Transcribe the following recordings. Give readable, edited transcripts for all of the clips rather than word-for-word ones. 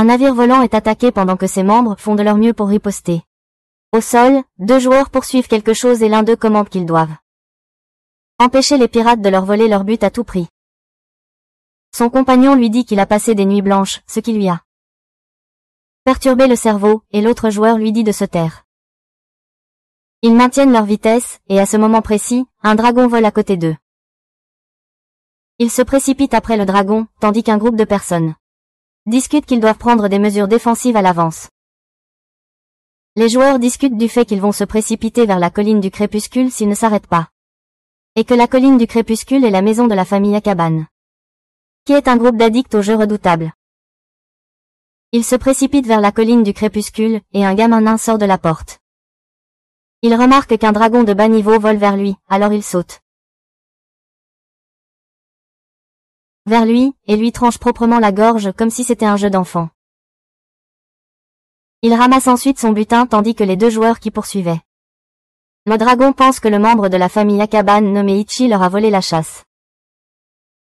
Un navire volant est attaqué pendant que ses membres font de leur mieux pour riposter. Au sol, 2 joueurs poursuivent quelque chose et l'un d'eux commande qu'ils doivent empêcher les pirates de leur voler leur but à tout prix. Son compagnon lui dit qu'il a passé des nuits blanches, ce qui lui a perturbé le cerveau, et l'autre joueur lui dit de se taire. Ils maintiennent leur vitesse, et à ce moment précis, un dragon vole à côté d'eux. Ils se précipitent après le dragon, tandis qu'un groupe de personnes discutent qu'ils doivent prendre des mesures défensives à l'avance. Les joueurs discutent du fait qu'ils vont se précipiter vers la colline du crépuscule s'ils ne s'arrêtent pas. Et que la colline du crépuscule est la maison de la famille Akaban, qui est un groupe d'addicts aux jeux redoutables. Ils se précipitent vers la colline du crépuscule, et un gamin nain sort de la porte. Il remarque qu'un dragon de bas niveau vole vers lui, alors il saute vers lui, et lui tranche proprement la gorge comme si c'était un jeu d'enfant. Il ramasse ensuite son butin tandis que les 2 joueurs qui poursuivaient le dragon pensent que le membre de la famille Akaban nommé Ichi leur a volé la chasse.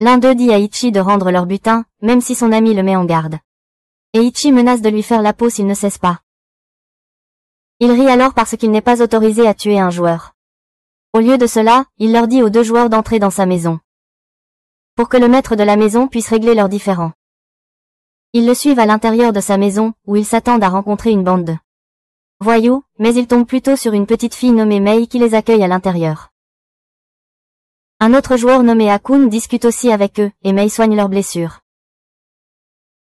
L'un d'eux dit à Ichi de rendre leur butin, même si son ami le met en garde. Et Ichi menace de lui faire la peau s'il ne cesse pas. Il rit alors parce qu'il n'est pas autorisé à tuer un joueur. Au lieu de cela, il leur dit aux 2 joueurs d'entrer dans sa maison, pour que le maître de la maison puisse régler leurs différends. Ils le suivent à l'intérieur de sa maison, où ils s'attendent à rencontrer une bande de voyous, mais ils tombent plutôt sur une petite fille nommée Mei qui les accueille à l'intérieur. Un autre joueur nommé Akun discute aussi avec eux, et Mei soigne leurs blessures.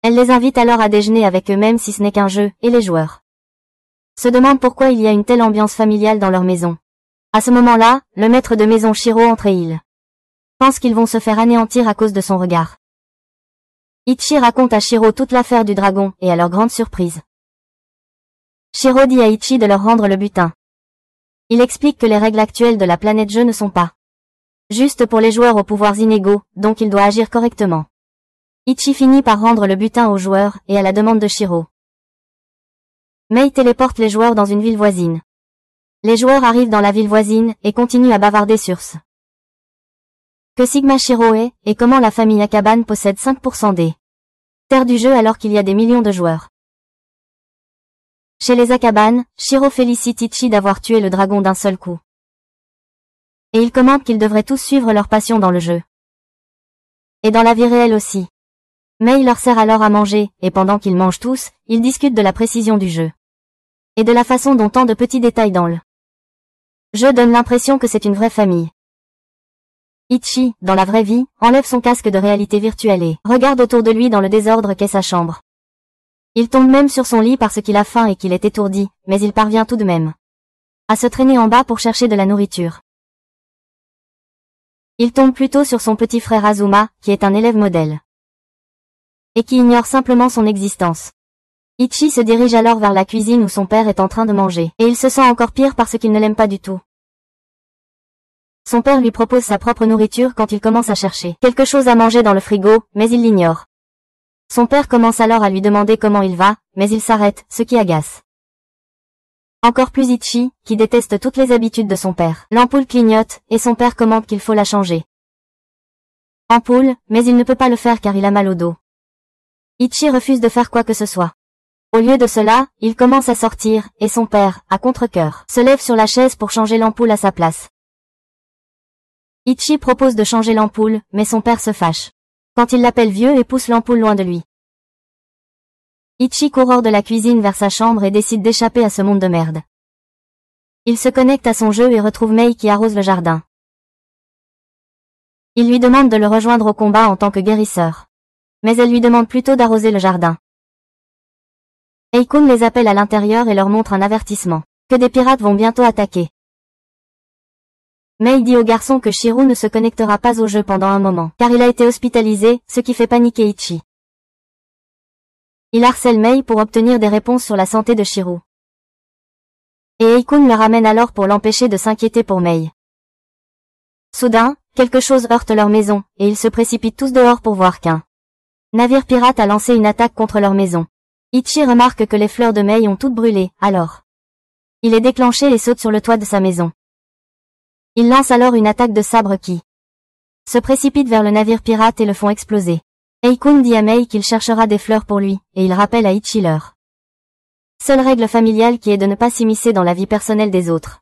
Elle les invite alors à déjeuner avec eux même si ce n'est qu'un jeu, et les joueurs se demandent pourquoi il y a une telle ambiance familiale dans leur maison. À ce moment-là, le maître de maison Shiro entre et il pense qu'ils vont se faire anéantir à cause de son regard. Ichi raconte à Shiro toute l'affaire du dragon, et à leur grande surprise, Shiro dit à Ichi de leur rendre le butin. Il explique que les règles actuelles de la planète jeu ne sont pas juste pour les joueurs aux pouvoirs inégaux, donc il doit agir correctement. Ichi finit par rendre le butin aux joueurs, et à la demande de Shiro, Mei téléporte les joueurs dans une ville voisine. Les joueurs arrivent dans la ville voisine, et continuent à bavarder sur ce que Sigma Shiro est, et comment la famille Akaban possède 5% des terres du jeu alors qu'il y a des millions de joueurs. Chez les Akaban, Shiro félicite Ichi d'avoir tué le dragon d'un seul coup. Et il commente qu'ils devraient tous suivre leur passion dans le jeu. Et dans la vie réelle aussi. Mei leur sert alors à manger, et pendant qu'ils mangent tous, ils discutent de la précision du jeu. Et de la façon dont tant de petits détails dans le jeu donnent l'impression que c'est une vraie famille. Ichi, dans la vraie vie, enlève son casque de réalité virtuelle et regarde autour de lui dans le désordre qu'est sa chambre. Il tombe même sur son lit parce qu'il a faim et qu'il est étourdi, mais il parvient tout de même à se traîner en bas pour chercher de la nourriture. Il tombe plutôt sur son petit frère Azuma, qui est un élève modèle, et qui ignore simplement son existence. Ichi se dirige alors vers la cuisine où son père est en train de manger, et il se sent encore pire parce qu'il ne l'aime pas du tout. Son père lui propose sa propre nourriture quand il commence à chercher quelque chose à manger dans le frigo, mais il l'ignore. Son père commence alors à lui demander comment il va, mais il s'arrête, ce qui agace encore plus Ichi, qui déteste toutes les habitudes de son père. L'ampoule clignote, et son père commande qu'il faut la changer. Ampoule, mais il ne peut pas le faire car il a mal au dos. Ichi refuse de faire quoi que ce soit. Au lieu de cela, il commence à sortir, et son père, à contre-cœur, se lève sur la chaise pour changer l'ampoule à sa place. Ichi propose de changer l'ampoule, mais son père se fâche quand il l'appelle vieux et pousse l'ampoule loin de lui. Ichi court hors de la cuisine vers sa chambre et décide d'échapper à ce monde de merde. Il se connecte à son jeu et retrouve Mei qui arrose le jardin. Il lui demande de le rejoindre au combat en tant que guérisseur. Mais elle lui demande plutôt d'arroser le jardin. Eikun les appelle à l'intérieur et leur montre un avertissement, que des pirates vont bientôt attaquer. Mei dit au garçon que Shiro ne se connectera pas au jeu pendant un moment, car il a été hospitalisé, ce qui fait paniquer Ichi. Il harcèle Mei pour obtenir des réponses sur la santé de Shiro. Et Eikun le ramène alors pour l'empêcher de s'inquiéter pour Mei. Soudain, quelque chose heurte leur maison, et ils se précipitent tous dehors pour voir qu'un navire pirate a lancé une attaque contre leur maison. Ichi remarque que les fleurs de Mei ont toutes brûlé, alors il est déclenché et saute sur le toit de sa maison. Il lance alors une attaque de sabre qui se précipite vers le navire pirate et le font exploser. Eikun dit à Mei qu'il cherchera des fleurs pour lui, et il rappelle à Ichi leur seule règle familiale qui est de ne pas s'immiscer dans la vie personnelle des autres.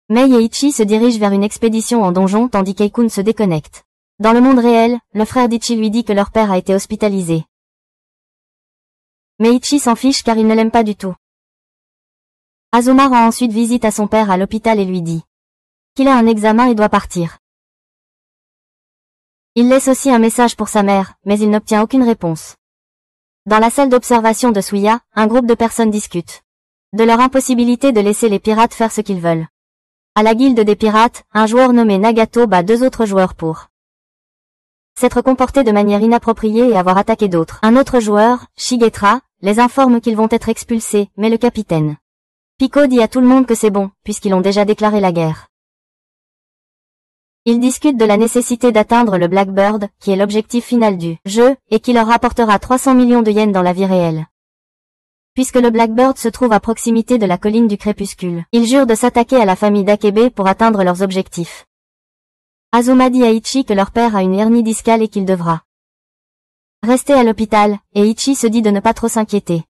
Mei et Ichi se dirigent vers une expédition en donjon tandis qu'Eikun se déconnecte. Dans le monde réel, le frère d'Ichi lui dit que leur père a été hospitalisé. Mais Ichi s'en fiche car il ne l'aime pas du tout. Azuma rend ensuite visite à son père à l'hôpital et lui dit qu'il a un examen et doit partir. Il laisse aussi un message pour sa mère, mais il n'obtient aucune réponse. Dans la salle d'observation de Suya, un groupe de personnes discutent de leur impossibilité de laisser les pirates faire ce qu'ils veulent. À la guilde des pirates, un joueur nommé Nagato bat 2 autres joueurs pour s'être comporté de manière inappropriée et avoir attaqué d'autres. Un autre joueur, Shigetra, les informe qu'ils vont être expulsés, mais le capitaine Pico dit à tout le monde que c'est bon, puisqu'ils ont déjà déclaré la guerre. Ils discutent de la nécessité d'atteindre le Blackbird, qui est l'objectif final du jeu, et qui leur rapportera 300 millions de yens dans la vie réelle. Puisque le Blackbird se trouve à proximité de la colline du crépuscule, ils jurent de s'attaquer à la famille d'Akebe pour atteindre leurs objectifs. Azuma dit à Ichi que leur père a une hernie discale et qu'il devra rester à l'hôpital, et Ichi se dit de ne pas trop s'inquiéter.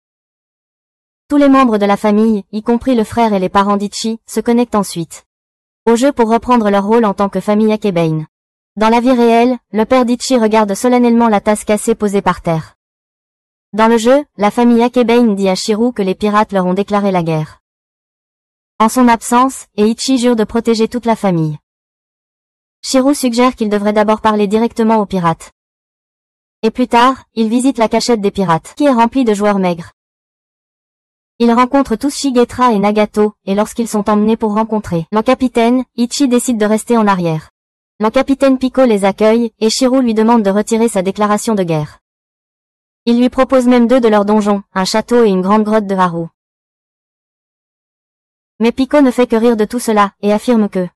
Tous les membres de la famille, y compris le frère et les parents d'Ichi, se connectent ensuite au jeu pour reprendre leur rôle en tant que famille Akebein. Dans la vie réelle, le père d'Ichi regarde solennellement la tasse cassée posée par terre. Dans le jeu, la famille Akebein dit à Shirou que les pirates leur ont déclaré la guerre en son absence, et Ichi jure de protéger toute la famille. Shirou suggère qu'il devrait d'abord parler directement aux pirates. Et plus tard, il visite la cachette des pirates, qui est remplie de joueurs maigres. Ils rencontrent tous Shigetra et Nagato, et lorsqu'ils sont emmenés pour rencontrer le capitaine, Ichi décide de rester en arrière. Le capitaine Pico les accueille, et Shirou lui demande de retirer sa déclaration de guerre. Il lui propose même 2 de leurs donjons, un château et une grande grotte de Haru. Mais Pico ne fait que rire de tout cela, et affirme que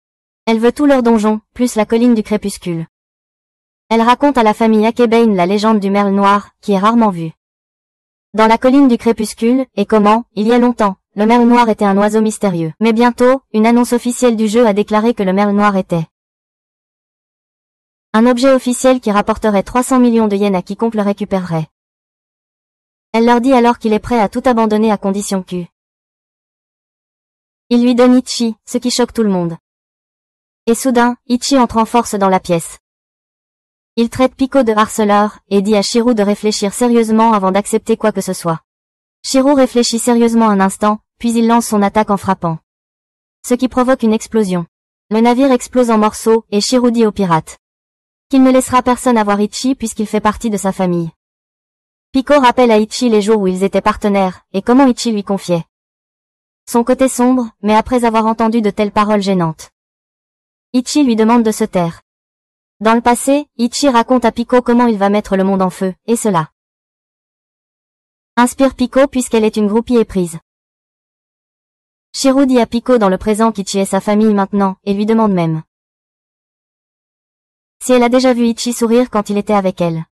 elle veut tous leurs donjons, plus la colline du crépuscule. Elle raconte à la famille Akebein la légende du merle noir, qui est rarement vue dans la colline du crépuscule, et comment, il y a longtemps, le merle noir était un oiseau mystérieux. Mais bientôt, une annonce officielle du jeu a déclaré que le merle noir était un objet officiel qui rapporterait 300 millions de yens à quiconque le récupérerait. Elle leur dit alors qu'il est prêt à tout abandonner à condition que il lui donne Ichi, ce qui choque tout le monde. Et soudain, Ichi entre en force dans la pièce. Il traite Pico de harceleur, et dit à Shirou de réfléchir sérieusement avant d'accepter quoi que ce soit. Shirou réfléchit sérieusement un instant, puis il lance son attaque en frappant. Ce qui provoque une explosion. Le navire explose en morceaux, et Shirou dit aux pirates qu'il ne laissera personne avoir Ichi puisqu'il fait partie de sa famille. Pico rappelle à Ichi les jours où ils étaient partenaires, et comment Ichi lui confiait son côté sombre, mais après avoir entendu de telles paroles gênantes, Ichi lui demande de se taire. Dans le passé, Ichi raconte à Pico comment il va mettre le monde en feu, et cela inspire Pico puisqu'elle est une groupie éprise. Shirou dit à Pico dans le présent qu'Ichi est sa famille maintenant, et lui demande même si elle a déjà vu Ichi sourire quand il était avec elle.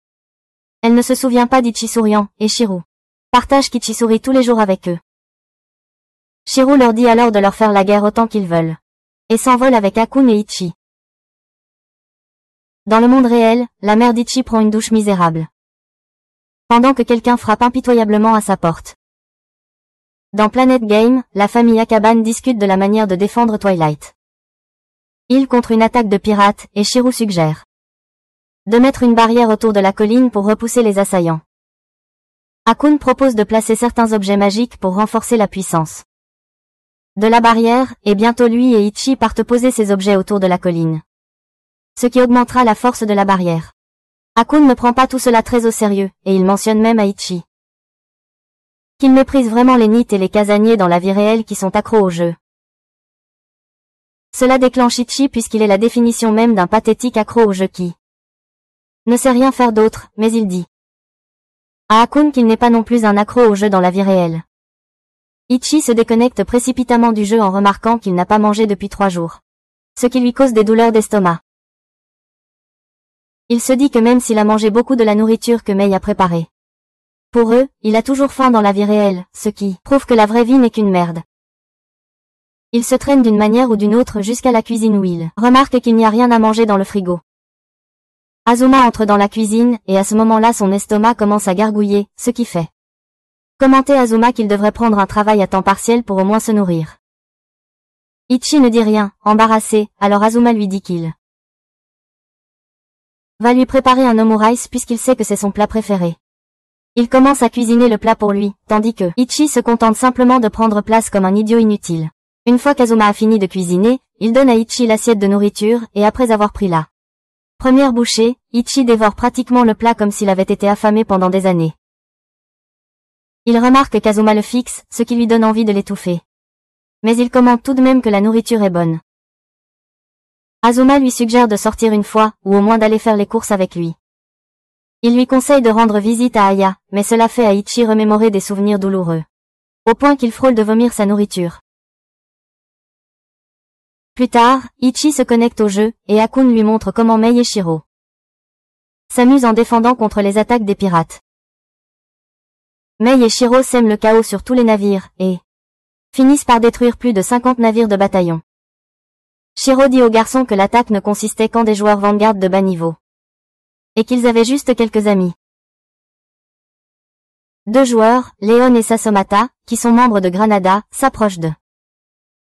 Elle ne se souvient pas d'Ichi souriant, et Shirou partage qu'Ichi sourit tous les jours avec eux. Shirou leur dit alors de leur faire la guerre autant qu'ils veulent, et s'envole avec Akun et Ichi. Dans le monde réel, la mère d'Ichi prend une douche misérable, pendant que quelqu'un frappe impitoyablement à sa porte. Dans Planet Game, la famille Akaban discute de la manière de défendre Twilight Hill contre une attaque de pirates, et Shirou suggère de mettre une barrière autour de la colline pour repousser les assaillants. Akun propose de placer certains objets magiques pour renforcer la puissance de la barrière, et bientôt lui et Ichi partent poser ces objets autour de la colline, ce qui augmentera la force de la barrière. Akun ne prend pas tout cela très au sérieux, et il mentionne même à Ichi qu'il méprise vraiment les Nids et les casaniers dans la vie réelle qui sont accros au jeu. Cela déclenche Ichi puisqu'il est la définition même d'un pathétique accro au jeu qui ne sait rien faire d'autre, mais il dit à Akun qu'il n'est pas non plus un accro au jeu dans la vie réelle. Ichi se déconnecte précipitamment du jeu en remarquant qu'il n'a pas mangé depuis 3 jours, ce qui lui cause des douleurs d'estomac. Il se dit que même s'il a mangé beaucoup de la nourriture que Mei a préparée pour eux, il a toujours faim dans la vie réelle, ce qui prouve que la vraie vie n'est qu'une merde. Il se traîne d'une manière ou d'une autre jusqu'à la cuisine où il remarque qu'il n'y a rien à manger dans le frigo. Azuma entre dans la cuisine, et à ce moment-là son estomac commence à gargouiller, ce qui fait commenter Azuma qu'il devrait prendre un travail à temps partiel pour au moins se nourrir. Ichi ne dit rien, embarrassé, alors Azuma lui dit qu'il va lui préparer un omurice puisqu'il sait que c'est son plat préféré. Il commence à cuisiner le plat pour lui, tandis que Ichi se contente simplement de prendre place comme un idiot inutile. Une fois qu'Azuma a fini de cuisiner, il donne à Ichi l'assiette de nourriture, et après avoir pris la première bouchée, Ichi dévore pratiquement le plat comme s'il avait été affamé pendant des années. Il remarque qu'Azuma le fixe, ce qui lui donne envie de l'étouffer. Mais il commente tout de même que la nourriture est bonne. Azuma lui suggère de sortir une fois, ou au moins d'aller faire les courses avec lui. Il lui conseille de rendre visite à Aya, mais cela fait à Ichi remémorer des souvenirs douloureux. Au point qu'il frôle de vomir sa nourriture. Plus tard, Ichi se connecte au jeu, et Akun lui montre comment Mei et Shiro s'amusent en défendant contre les attaques des pirates. Mei et Shiro sèment le chaos sur tous les navires, et finissent par détruire plus de 50 navires de bataillon. Shiro dit aux garçons que l'attaque ne consistait qu'en des joueurs Vanguard de bas niveau. Et qu'ils avaient juste quelques amis. Deux joueurs, Leon et Sasomata, qui sont membres de Granada, s'approchent d'eux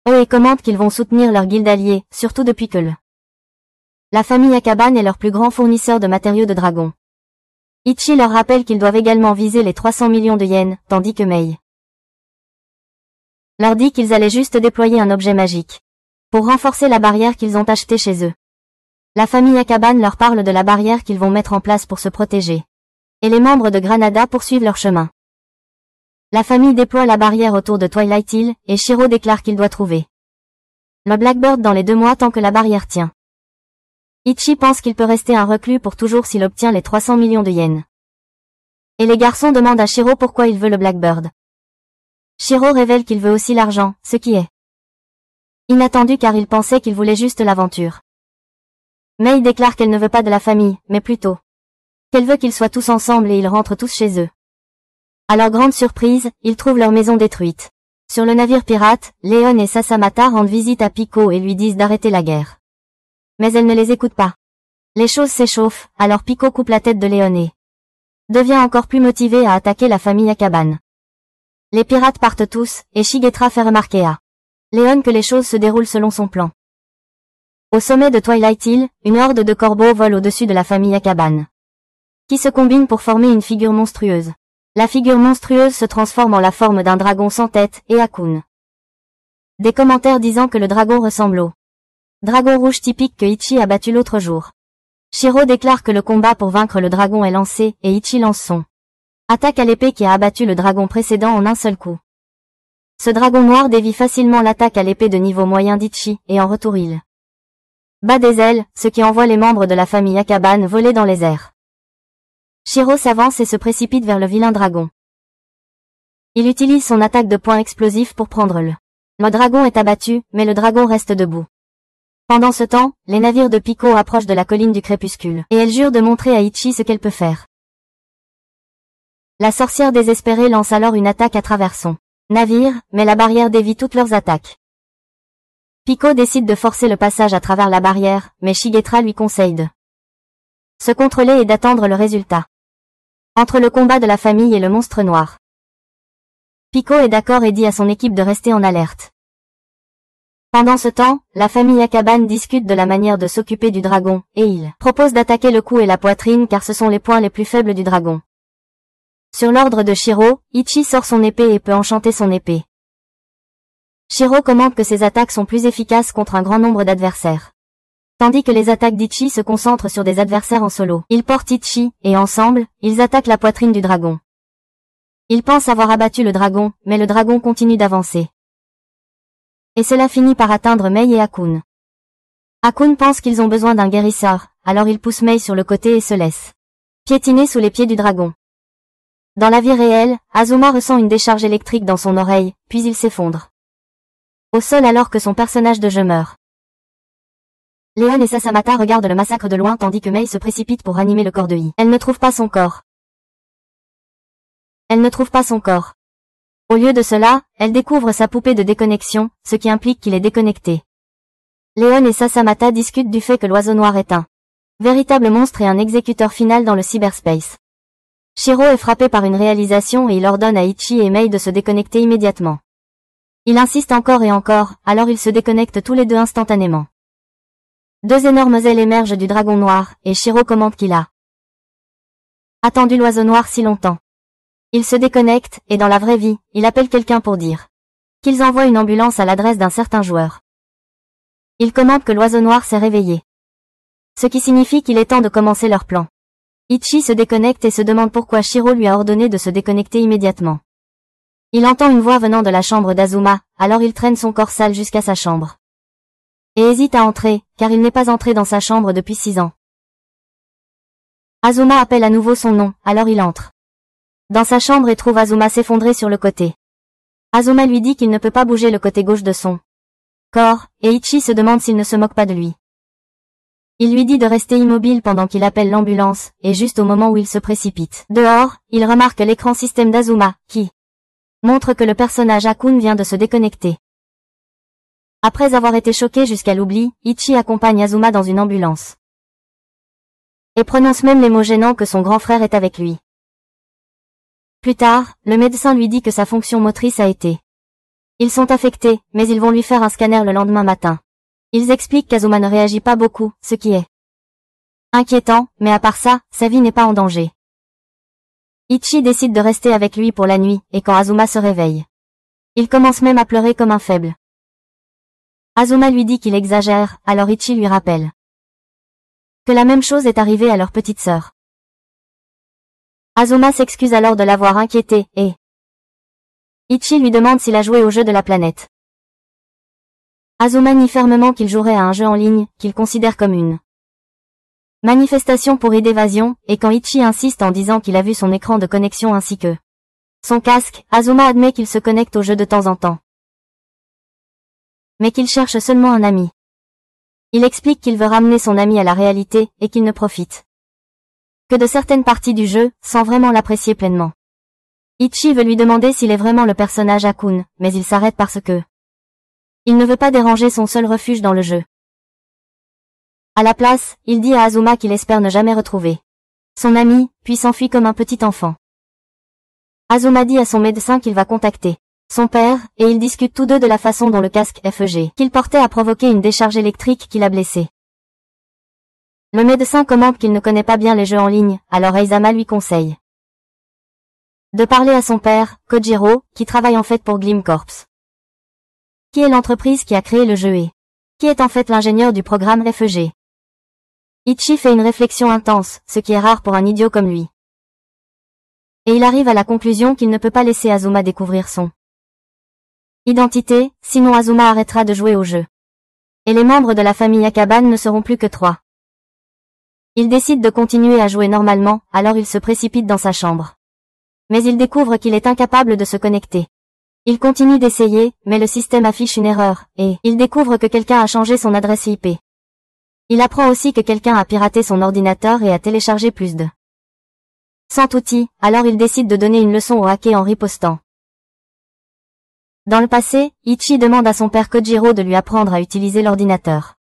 et commentent qu'ils vont soutenir leur guilde alliée, surtout depuis que la famille Akaban est leur plus grand fournisseur de matériaux de dragon. Ichi leur rappelle qu'ils doivent également viser les 300 millions de yens, tandis que Mei leur dit qu'ils allaient juste déployer un objet magique pour renforcer la barrière qu'ils ont achetée chez eux. La famille Akaban leur parle de la barrière qu'ils vont mettre en place pour se protéger. Et les membres de Granada poursuivent leur chemin. La famille déploie la barrière autour de Twilight Hill, et Shiro déclare qu'il doit trouver le Blackbird dans les 2 mois tant que la barrière tient. Ichi pense qu'il peut rester un reclus pour toujours s'il obtient les 300 millions de yens. Et les garçons demandent à Shiro pourquoi il veut le Blackbird. Shiro révèle qu'il veut aussi l'argent, ce qui est inattendu car il pensait qu'il voulait juste l'aventure. Mei déclare qu'elle ne veut pas de la famille, mais plutôt qu'elle veut qu'ils soient tous ensemble et ils rentrent tous chez eux. À leur grande surprise, ils trouvent leur maison détruite. Sur le navire pirate, Leon et Sasamata rendent visite à Pico et lui disent d'arrêter la guerre. Mais elle ne les écoute pas. Les choses s'échauffent, alors Pico coupe la tête de Leon et devient encore plus motivé à attaquer la famille Akaban. Les pirates partent tous, et Shigetra fait remarquer à Leon que les choses se déroulent selon son plan. Au sommet de Twilight Hill, une horde de corbeaux vole au-dessus de la famille Akaban, qui se combine pour former une figure monstrueuse. La figure monstrueuse se transforme en la forme d'un dragon sans tête, et Akun. Des commentaires disant que le dragon ressemble au dragon rouge typique que Ichi a battu l'autre jour. Shiro déclare que le combat pour vaincre le dragon est lancé, et Ichi lance son attaque à l'épée qui a abattu le dragon précédent en un seul coup. Ce dragon noir dévie facilement l'attaque à l'épée de niveau moyen d'Ichi, et en retour il bat des ailes, ce qui envoie les membres de la famille Akaban voler dans les airs. Shiro s'avance et se précipite vers le vilain dragon. Il utilise son attaque de poing explosif pour prendre le dragon est abattu, mais le dragon reste debout. Pendant ce temps, les navires de Pico approchent de la colline du crépuscule, et elle jure de montrer à Ichi ce qu'elle peut faire. La sorcière désespérée lance alors une attaque à travers son navire, mais la barrière dévie toutes leurs attaques. Pico décide de forcer le passage à travers la barrière, mais Shigetra lui conseille de se contrôler et d'attendre le résultat. Entre le combat de la famille et le monstre noir, Pico est d'accord et dit à son équipe de rester en alerte. Pendant ce temps, la famille Akaban discute de la manière de s'occuper du dragon, et il propose d'attaquer le cou et la poitrine car ce sont les points les plus faibles du dragon. Sur l'ordre de Shiro, Ichi sort son épée et peut enchanter son épée. Shiro commente que ses attaques sont plus efficaces contre un grand nombre d'adversaires. Tandis que les attaques d'Ichi se concentrent sur des adversaires en solo. Ils portent Ichi, et ensemble, ils attaquent la poitrine du dragon. Ils pensent avoir abattu le dragon, mais le dragon continue d'avancer. Et cela finit par atteindre Mei et Akun. Akun pense qu'ils ont besoin d'un guérisseur, alors il pousse Mei sur le côté et se laisse piétiner sous les pieds du dragon. Dans la vie réelle, Azuma ressent une décharge électrique dans son oreille, puis il s'effondre au sol alors que son personnage de jeu meurt. Leon et Sasamata regardent le massacre de loin tandis que Mei se précipite pour ranimer le corps de Hi. Elle ne trouve pas son corps. Au lieu de cela, elle découvre sa poupée de déconnexion, ce qui implique qu'il est déconnecté. Leon et Sasamata discutent du fait que l'oiseau noir est un Véritable monstre et un exécuteur final dans le cyberspace. Shiro est frappé par une réalisation et il ordonne à Ichi et Mei de se déconnecter immédiatement. Il insiste encore et encore, alors ils se déconnectent tous les deux instantanément. Deux énormes ailes émergent du dragon noir, et Shiro commente qu'il a attendu l'oiseau noir si longtemps. Il se déconnecte, et dans la vraie vie, il appelle quelqu'un pour dire qu'ils envoient une ambulance à l'adresse d'un certain joueur. Il commente que l'oiseau noir s'est réveillé. Ce qui signifie qu'il est temps de commencer leur plan. Ichi se déconnecte et se demande pourquoi Shiro lui a ordonné de se déconnecter immédiatement. Il entend une voix venant de la chambre d'Azuma, alors il traîne son corps sale jusqu'à sa chambre. Et hésite à entrer, car il n'est pas entré dans sa chambre depuis 6 ans. Azuma appelle à nouveau son nom, alors il entre dans sa chambre et trouve Azuma s'effondrer sur le côté. Azuma lui dit qu'il ne peut pas bouger le côté gauche de son corps, et Ichi se demande s'il ne se moque pas de lui. Il lui dit de rester immobile pendant qu'il appelle l'ambulance, et juste au moment où il se précipite dehors, il remarque l'écran système d'Azuma, qui montre que le personnage Akun vient de se déconnecter. Après avoir été choqué jusqu'à l'oubli, Ichi accompagne Azuma dans une ambulance. Et prononce même les mots gênants que son grand frère est avec lui. Plus tard, le médecin lui dit que sa fonction motrice a été. Ils sont affectés, mais ils vont lui faire un scanner le lendemain matin. Ils expliquent qu'Azuma ne réagit pas beaucoup, ce qui est inquiétant, mais à part ça, sa vie n'est pas en danger. Ichi décide de rester avec lui pour la nuit, et quand Azuma se réveille, il commence même à pleurer comme un faible. Azuma lui dit qu'il exagère, alors Ichi lui rappelle que la même chose est arrivée à leur petite sœur. Azuma s'excuse alors de l'avoir inquiété, et Ichi lui demande s'il a joué au jeu de la planète. Azuma nie fermement qu'il jouerait à un jeu en ligne, qu'il considère comme une manifestation pourrie d'évasion, et quand Ichi insiste en disant qu'il a vu son écran de connexion ainsi que son casque, Azuma admet qu'il se connecte au jeu de temps en temps. Mais qu'il cherche seulement un ami. Il explique qu'il veut ramener son ami à la réalité, et qu'il ne profite que de certaines parties du jeu, sans vraiment l'apprécier pleinement. Ichi veut lui demander s'il est vraiment le personnage Akun, mais il s'arrête parce que il ne veut pas déranger son seul refuge dans le jeu. À la place, il dit à Azuma qu'il espère ne jamais retrouver son ami, puis s'enfuit comme un petit enfant. Azuma dit à son médecin qu'il va contacter son père, et ils discutent tous deux de la façon dont le casque FEG qu'il portait a provoqué une décharge électrique qui l'a blessé. Le médecin commente qu'il ne connaît pas bien les jeux en ligne, alors Aizama lui conseille de parler à son père, Kojiro, qui travaille en fait pour Glim Corps. Qui est l'entreprise qui a créé le jeu et qui est en fait l'ingénieur du programme FEG. Ichi fait une réflexion intense, ce qui est rare pour un idiot comme lui. Et il arrive à la conclusion qu'il ne peut pas laisser Azuma découvrir son identité, sinon Azuma arrêtera de jouer au jeu. Et les membres de la famille Akaban ne seront plus que 3. Il décide de continuer à jouer normalement, alors il se précipite dans sa chambre. Mais il découvre qu'il est incapable de se connecter. Il continue d'essayer, mais le système affiche une erreur, et il découvre que quelqu'un a changé son adresse IP. Il apprend aussi que quelqu'un a piraté son ordinateur et a téléchargé plus de 100 outils, alors il décide de donner une leçon au hacker en ripostant. Dans le passé, Ichi demande à son père Kojiro de lui apprendre à utiliser l'ordinateur.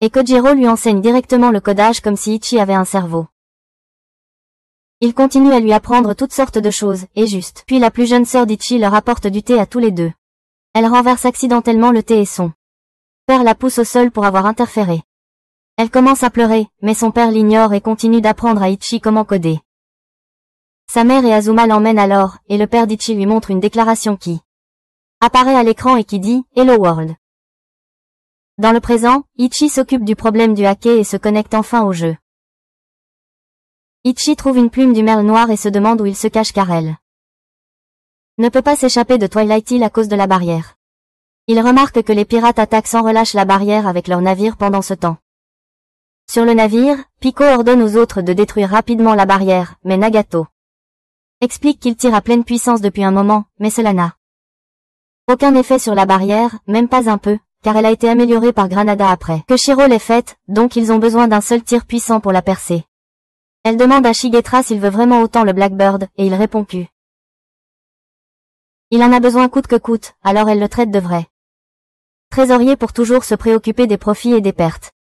Et Kojiro lui enseigne directement le codage comme si Ichi avait un cerveau. Il continue à lui apprendre toutes sortes de choses, et juste. Puis la plus jeune sœur d'Ichi leur apporte du thé à tous les deux. Elle renverse accidentellement le thé et son père la pousse au sol pour avoir interféré. Elle commence à pleurer, mais son père l'ignore et continue d'apprendre à Ichi comment coder. Sa mère et Azuma l'emmènent alors, et le père d'Ichi lui montre une déclaration qui apparaît à l'écran et qui dit « Hello World ». Dans le présent, Ichi s'occupe du problème du hacker et se connecte enfin au jeu. Ichi trouve une plume du merle noir et se demande où il se cache car elle ne peut pas s'échapper de Twilight Hill à cause de la barrière. Il remarque que les pirates attaquent sans relâche la barrière avec leur navire pendant ce temps. Sur le navire, Pico ordonne aux autres de détruire rapidement la barrière, mais Nagato explique qu'il tire à pleine puissance depuis un moment, mais cela n'a aucun effet sur la barrière, même pas un peu, car elle a été améliorée par Granada après que Shiro l'ait faite, donc ils ont besoin d'un seul tir puissant pour la percer. Elle demande à Shigetra s'il veut vraiment autant le Blackbird, et il répond que il en a besoin coûte que coûte, alors elle le traite de vrai trésorier pour toujours se préoccuper des profits et des pertes.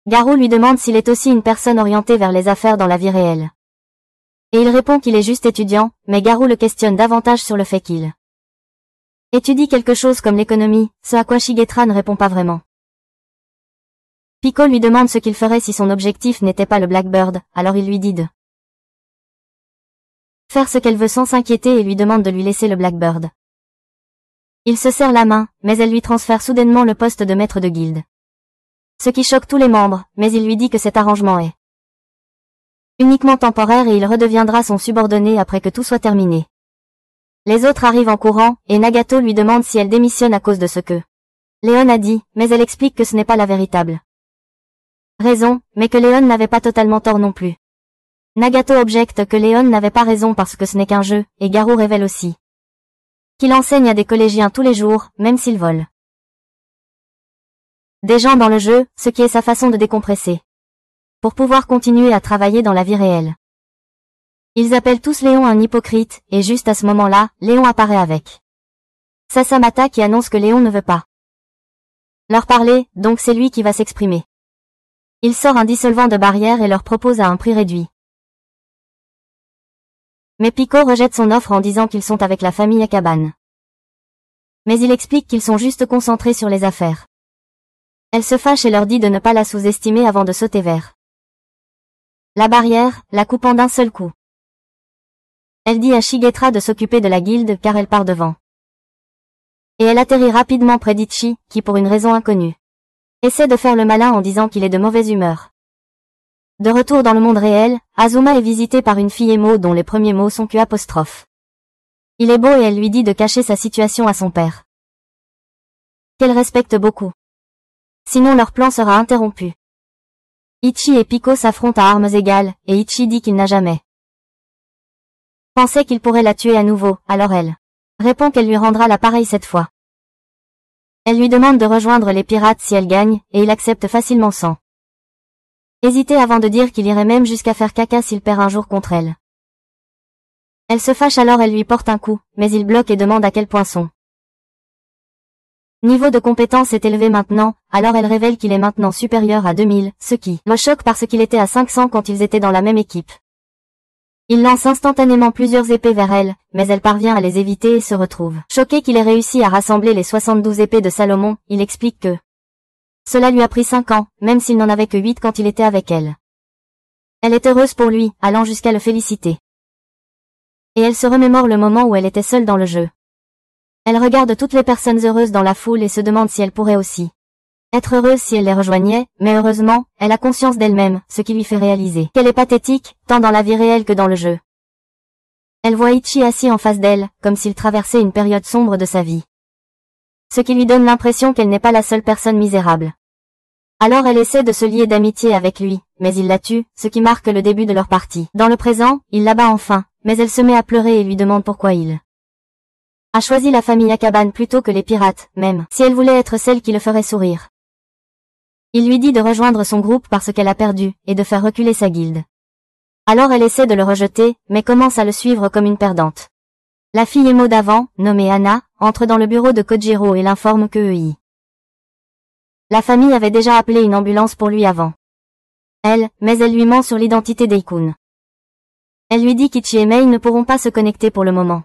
Garou lui demande s'il est aussi une personne orientée vers les affaires dans la vie réelle. Et il répond qu'il est juste étudiant, mais Garou le questionne davantage sur le fait qu'il étudie quelque chose comme l'économie, ce à quoi Shigetra ne répond pas vraiment. Pico lui demande ce qu'il ferait si son objectif n'était pas le Blackbird, alors il lui dit de faire ce qu'elle veut sans s'inquiéter et lui demande de lui laisser le Blackbird. Il se serre la main, mais elle lui transfère soudainement le poste de maître de guilde. Ce qui choque tous les membres, mais il lui dit que cet arrangement est uniquement temporaire et il redeviendra son subordonné après que tout soit terminé. Les autres arrivent en courant, et Nagato lui demande si elle démissionne à cause de ce que Léon a dit, mais elle explique que ce n'est pas la véritable raison, mais que Léon n'avait pas totalement tort non plus. Nagato objecte que Léon n'avait pas raison parce que ce n'est qu'un jeu, et Garou révèle aussi qu'il enseigne à des collégiens tous les jours, même s'ils volent des gens dans le jeu, ce qui est sa façon de décompresser, pour pouvoir continuer à travailler dans la vie réelle. Ils appellent tous Léon un hypocrite, et juste à ce moment-là, Léon apparaît avec Sasamata qui annonce que Léon ne veut pas leur parler, donc c'est lui qui va s'exprimer. Il sort un dissolvant de barrière et leur propose à un prix réduit. Mais Pico rejette son offre en disant qu'ils sont avec la famille Akaban. Mais il explique qu'ils sont juste concentrés sur les affaires. Elle se fâche et leur dit de ne pas la sous-estimer avant de sauter vers la barrière, la coupant d'un seul coup. Elle dit à Shigetra de s'occuper de la guilde car elle part devant. Et elle atterrit rapidement près d'Ichi, qui pour une raison inconnue essaie de faire le malin en disant qu'il est de mauvaise humeur. De retour dans le monde réel, Azuma est visité par une fille émo dont les premiers mots sont Q'. Il est beau et elle lui dit de cacher sa situation à son père, qu'elle respecte beaucoup. Sinon leur plan sera interrompu. Ichi et Pico s'affrontent à armes égales, et Ichi dit qu'il n'a jamais pensé qu'il pourrait la tuer à nouveau, alors elle répond qu'elle lui rendra l'appareil cette fois. Elle lui demande de rejoindre les pirates si elle gagne, et il accepte facilement sans hésiter avant de dire qu'il irait même jusqu'à faire caca s'il perd un jour contre elle. Elle se fâche alors elle lui porte un coup, mais il bloque et demande à quel point son niveau de compétence est élevé maintenant, alors elle révèle qu'il est maintenant supérieur à 2000, ce qui le choque parce qu'il était à 500 quand ils étaient dans la même équipe. Il lance instantanément plusieurs épées vers elle, mais elle parvient à les éviter et se retrouve choqué qu'il ait réussi à rassembler les 72 épées de Salomon. Il explique que cela lui a pris 5 ans, même s'il n'en avait que 8 quand il était avec elle. Elle est heureuse pour lui, allant jusqu'à le féliciter. Et elle se remémore le moment où elle était seule dans le jeu. Elle regarde toutes les personnes heureuses dans la foule et se demande si elle pourrait aussi être heureuse si elle les rejoignait, mais heureusement, elle a conscience d'elle-même, ce qui lui fait réaliser qu'elle est pathétique, tant dans la vie réelle que dans le jeu. Elle voit Ichi assis en face d'elle, comme s'il traversait une période sombre de sa vie. Ce qui lui donne l'impression qu'elle n'est pas la seule personne misérable. Alors elle essaie de se lier d'amitié avec lui, mais il la tue, ce qui marque le début de leur partie. Dans le présent, il la bat enfin, mais elle se met à pleurer et lui demande pourquoi il a choisi la famille Akaban plutôt que les pirates, même si elle voulait être celle qui le ferait sourire. Il lui dit de rejoindre son groupe parce qu'elle a perdu, et de faire reculer sa guilde. Alors elle essaie de le rejeter, mais commence à le suivre comme une perdante. La fille émo d'avant, nommée Anna, entre dans le bureau de Kojiro et l'informe que la famille avait déjà appelé une ambulance pour lui avant elle, mais elle lui ment sur l'identité d'Eikun. Elle lui dit qu'Ichi et Mei ne pourront pas se connecter pour le moment.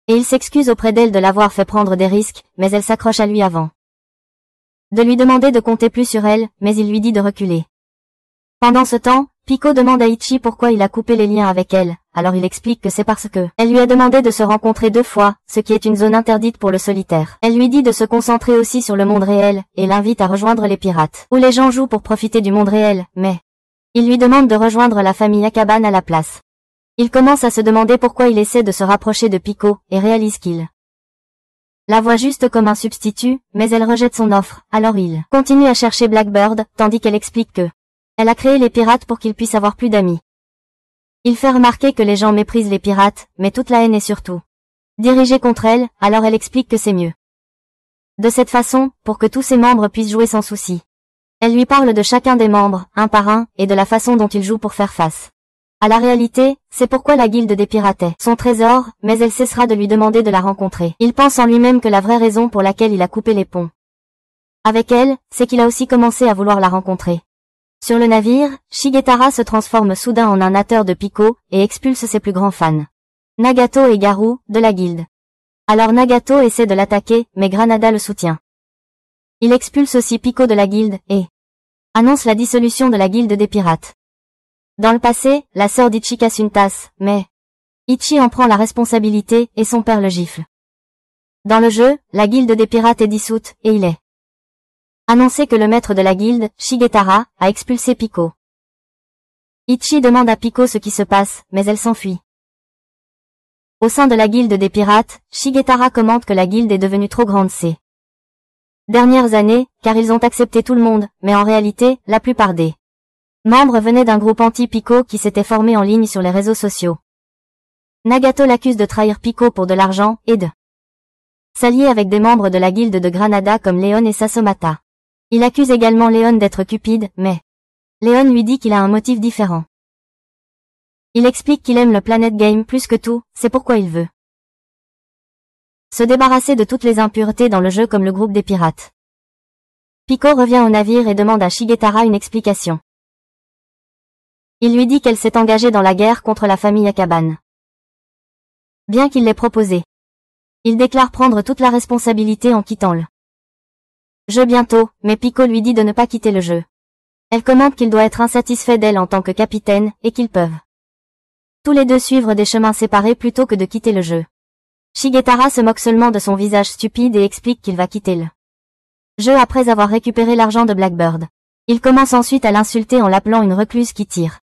Et il s'excuse auprès d'elle de l'avoir fait prendre des risques, mais elle s'accroche à lui avant de lui demander de compter plus sur elle, mais il lui dit de reculer. Pendant ce temps, Pico demande à Ichi pourquoi il a coupé les liens avec elle, alors il explique que c'est parce que elle lui a demandé de se rencontrer 2 fois, ce qui est une zone interdite pour le solitaire. Elle lui dit de se concentrer aussi sur le monde réel, et l'invite à rejoindre les pirates, où les gens jouent pour profiter du monde réel, mais il lui demande de rejoindre la famille Akaban à la place. Il commence à se demander pourquoi il essaie de se rapprocher de Pico, et réalise qu'il la voit juste comme un substitut, mais elle rejette son offre, alors il continue à chercher Blackbird, tandis qu'elle explique que elle a créé les pirates pour qu'ils puissent avoir plus d'amis. Il fait remarquer que les gens méprisent les pirates, mais toute la haine est surtout dirigée contre elle, alors elle explique que c'est mieux de cette façon, pour que tous ses membres puissent jouer sans souci. Elle lui parle de chacun des membres, un par un, et de la façon dont ils jouent pour faire face à la réalité, c'est pourquoi la guilde des pirates est son trésor, mais elle cessera de lui demander de la rencontrer. Il pense en lui-même que la vraie raison pour laquelle il a coupé les ponts Avec elle, c'est qu'il a aussi commencé à vouloir la rencontrer. Sur le navire, Shigetara se transforme soudain en un hateur de Pico et expulse ses plus grands fans. Nagato et Garou, de la guilde. Alors Nagato essaie de l'attaquer, mais Granada le soutient. Il expulse aussi Pico de la guilde, et annonce la dissolution de la guilde des pirates. Dans le passé, la sœur d'Ichi casse une tasse, mais Ichi en prend la responsabilité et son père le gifle. Dans le jeu, la guilde des pirates est dissoute, et il est annoncé que le maître de la guilde, Shigetara, a expulsé Pico. Ichi demande à Pico ce qui se passe, mais elle s'enfuit. Au sein de la guilde des pirates, Shigetara commente que la guilde est devenue trop grande ces dernières années, car ils ont accepté tout le monde, mais en réalité, la plupart des membres venaient d'un groupe anti-Pico qui s'était formé en ligne sur les réseaux sociaux. Nagato l'accuse de trahir Pico pour de l'argent, et de s'allier avec des membres de la guilde de Granada comme Léon et Sasomata. Il accuse également Léon d'être cupide, mais Léon lui dit qu'il a un motif différent. Il explique qu'il aime le Planet Game plus que tout, c'est pourquoi il veut se débarrasser de toutes les impuretés dans le jeu comme le groupe des pirates. Pico revient au navire et demande à Shigetara une explication. Il lui dit qu'elle s'est engagée dans la guerre contre la famille Akaban. Bien qu'il l'ait proposé, il déclare prendre toute la responsabilité en quittant le jeu bientôt, mais Pico lui dit de ne pas quitter le jeu. Elle commente qu'il doit être insatisfait d'elle en tant que capitaine, et qu'ils peuvent tous les deux suivre des chemins séparés plutôt que de quitter le jeu. Shigetara se moque seulement de son visage stupide et explique qu'il va quitter le jeu après avoir récupéré l'argent de Blackbird. Il commence ensuite à l'insulter en l'appelant une recluse qui tire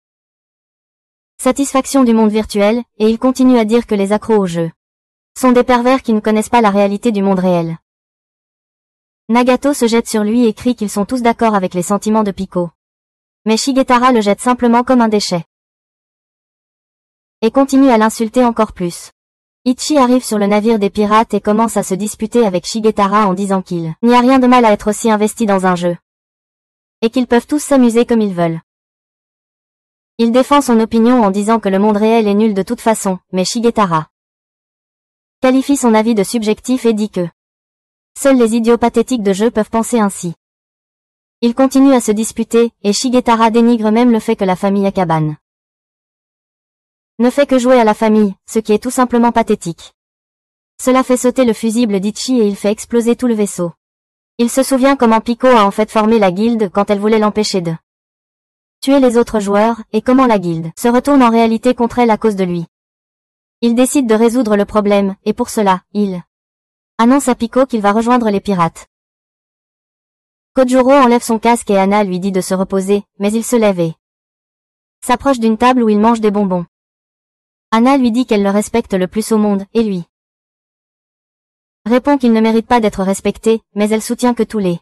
satisfaction du monde virtuel, et il continue à dire que les accros au jeu sont des pervers qui ne connaissent pas la réalité du monde réel. Nagato se jette sur lui et crie qu'ils sont tous d'accord avec les sentiments de Pico. Mais Shigetara le jette simplement comme un déchet. Et continue à l'insulter encore plus. Ichi arrive sur le navire des pirates et commence à se disputer avec Shigetara en disant qu'il n'y a rien de mal à être aussi investi dans un jeu. Et qu'ils peuvent tous s'amuser comme ils veulent. Il défend son opinion en disant que le monde réel est nul de toute façon, mais Shigetara qualifie son avis de subjectif et dit que seuls les idiots pathétiques de jeu peuvent penser ainsi. Il continue à se disputer, et Shigetara dénigre même le fait que la famille Akaban ne fait que jouer à la famille, ce qui est tout simplement pathétique. Cela fait sauter le fusible d'Ichi et il fait exploser tout le vaisseau. Il se souvient comment Pico a en fait formé la guilde quand elle voulait l'empêcher de tuer les autres joueurs, et comment la guilde se retourne en réalité contre elle à cause de lui. Il décide de résoudre le problème, et pour cela, il annonce à Pico qu'il va rejoindre les pirates. Kojuro enlève son casque et Anna lui dit de se reposer, mais il se lève et s'approche d'une table où il mange des bonbons. Anna lui dit qu'elle le respecte le plus au monde, et lui répond qu'il ne mérite pas d'être respecté, mais elle soutient que tous les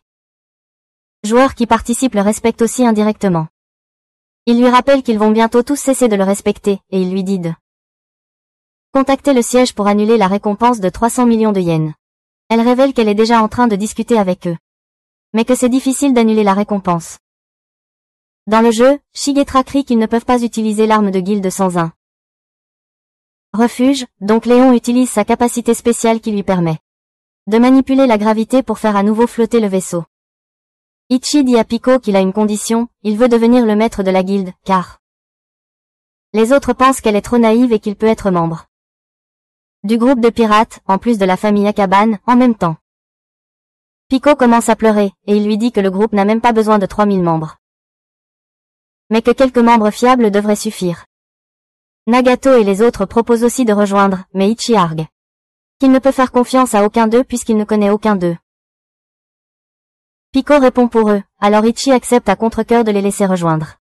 joueurs qui participent le respectent aussi indirectement. Il lui rappelle qu'ils vont bientôt tous cesser de le respecter, et il lui dit de contacter le siège pour annuler la récompense de 300 millions de yens. Elle révèle qu'elle est déjà en train de discuter avec eux. Mais que c'est difficile d'annuler la récompense. Dans le jeu, Shigetara crie qu'ils ne peuvent pas utiliser l'arme de guilde sans un refuge, donc Léon utilise sa capacité spéciale qui lui permet de manipuler la gravité pour faire à nouveau flotter le vaisseau. Ichi dit à Pico qu'il a une condition, il veut devenir le maître de la guilde, car les autres pensent qu'elle est trop naïve et qu'il peut être membre du groupe de pirates, en plus de la famille Akaban, en même temps. Pico commence à pleurer, et il lui dit que le groupe n'a même pas besoin de 3000 membres. Mais que quelques membres fiables devraient suffire. Nagato et les autres proposent aussi de rejoindre, mais Ichi argue qu'il ne peut faire confiance à aucun d'eux puisqu'il ne connaît aucun d'eux. Pico répond pour eux, alors Ichi accepte à contre-cœur de les laisser rejoindre.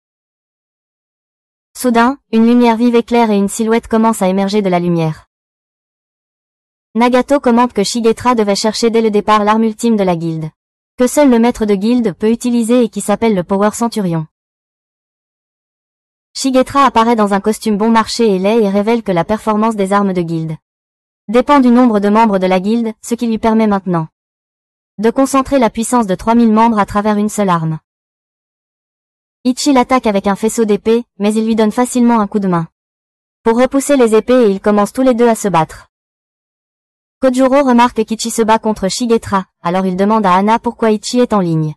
Soudain, une lumière vive éclaire et une silhouette commence à émerger de la lumière. Nagato commente que Shigetara devait chercher dès le départ l'arme ultime de la guilde, que seul le maître de guilde peut utiliser et qui s'appelle le Power Centurion. Shigetara apparaît dans un costume bon marché et laid et révèle que la performance des armes de guilde dépend du nombre de membres de la guilde, ce qui lui permet maintenant de concentrer la puissance de 3000 membres à travers une seule arme. Ichi l'attaque avec un faisceau d'épée, mais il lui donne facilement un coup de main pour repousser les épées et ils commencent tous les deux à se battre. Kojuro remarque qu'Ichi se bat contre Shigetra, alors il demande à Hana pourquoi Ichi est en ligne.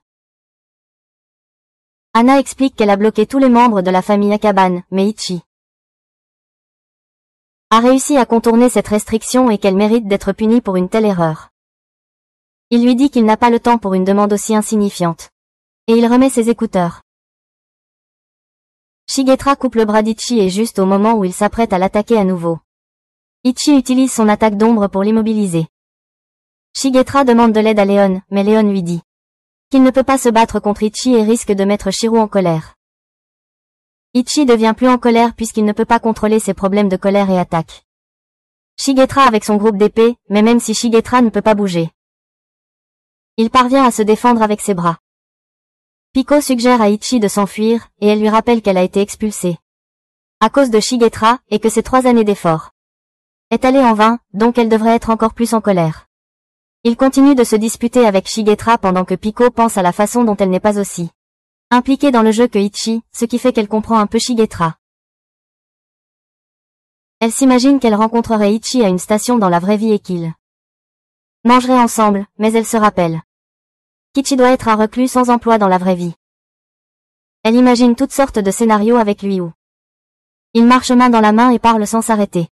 Hana explique qu'elle a bloqué tous les membres de la famille Akaban, mais Ichi a réussi à contourner cette restriction et qu'elle mérite d'être punie pour une telle erreur. Il lui dit qu'il n'a pas le temps pour une demande aussi insignifiante. Et il remet ses écouteurs. Shigetra coupe le bras d'Ichi et juste au moment où il s'apprête à l'attaquer à nouveau. Ichi utilise son attaque d'ombre pour l'immobiliser. Shigetra demande de l'aide à Leon, mais Leon lui dit qu'il ne peut pas se battre contre Ichi et risque de mettre Shiro en colère. Ichi devient plus en colère puisqu'il ne peut pas contrôler ses problèmes de colère et attaque Shigetra avec son groupe d'épée, mais même si Shigetra ne peut pas bouger, il parvient à se défendre avec ses bras. Piko suggère à Ichi de s'enfuir, et elle lui rappelle qu'elle a été expulsée à cause de Shigetra, et que ses 3 années d'efforts est allée en vain, donc elle devrait être encore plus en colère. Il continue de se disputer avec Shigetra pendant que Piko pense à la façon dont elle n'est pas aussi impliquée dans le jeu que Ichi, ce qui fait qu'elle comprend un peu Shigetra. Elle s'imagine qu'elle rencontrerait Ichi à une station dans la vraie vie et qu'ils mangeraient ensemble, mais elle se rappelle qu'Ichi doit être un reclus sans emploi dans la vraie vie. Elle imagine toutes sortes de scénarios avec lui où ils marchent main dans la main et parlent sans s'arrêter.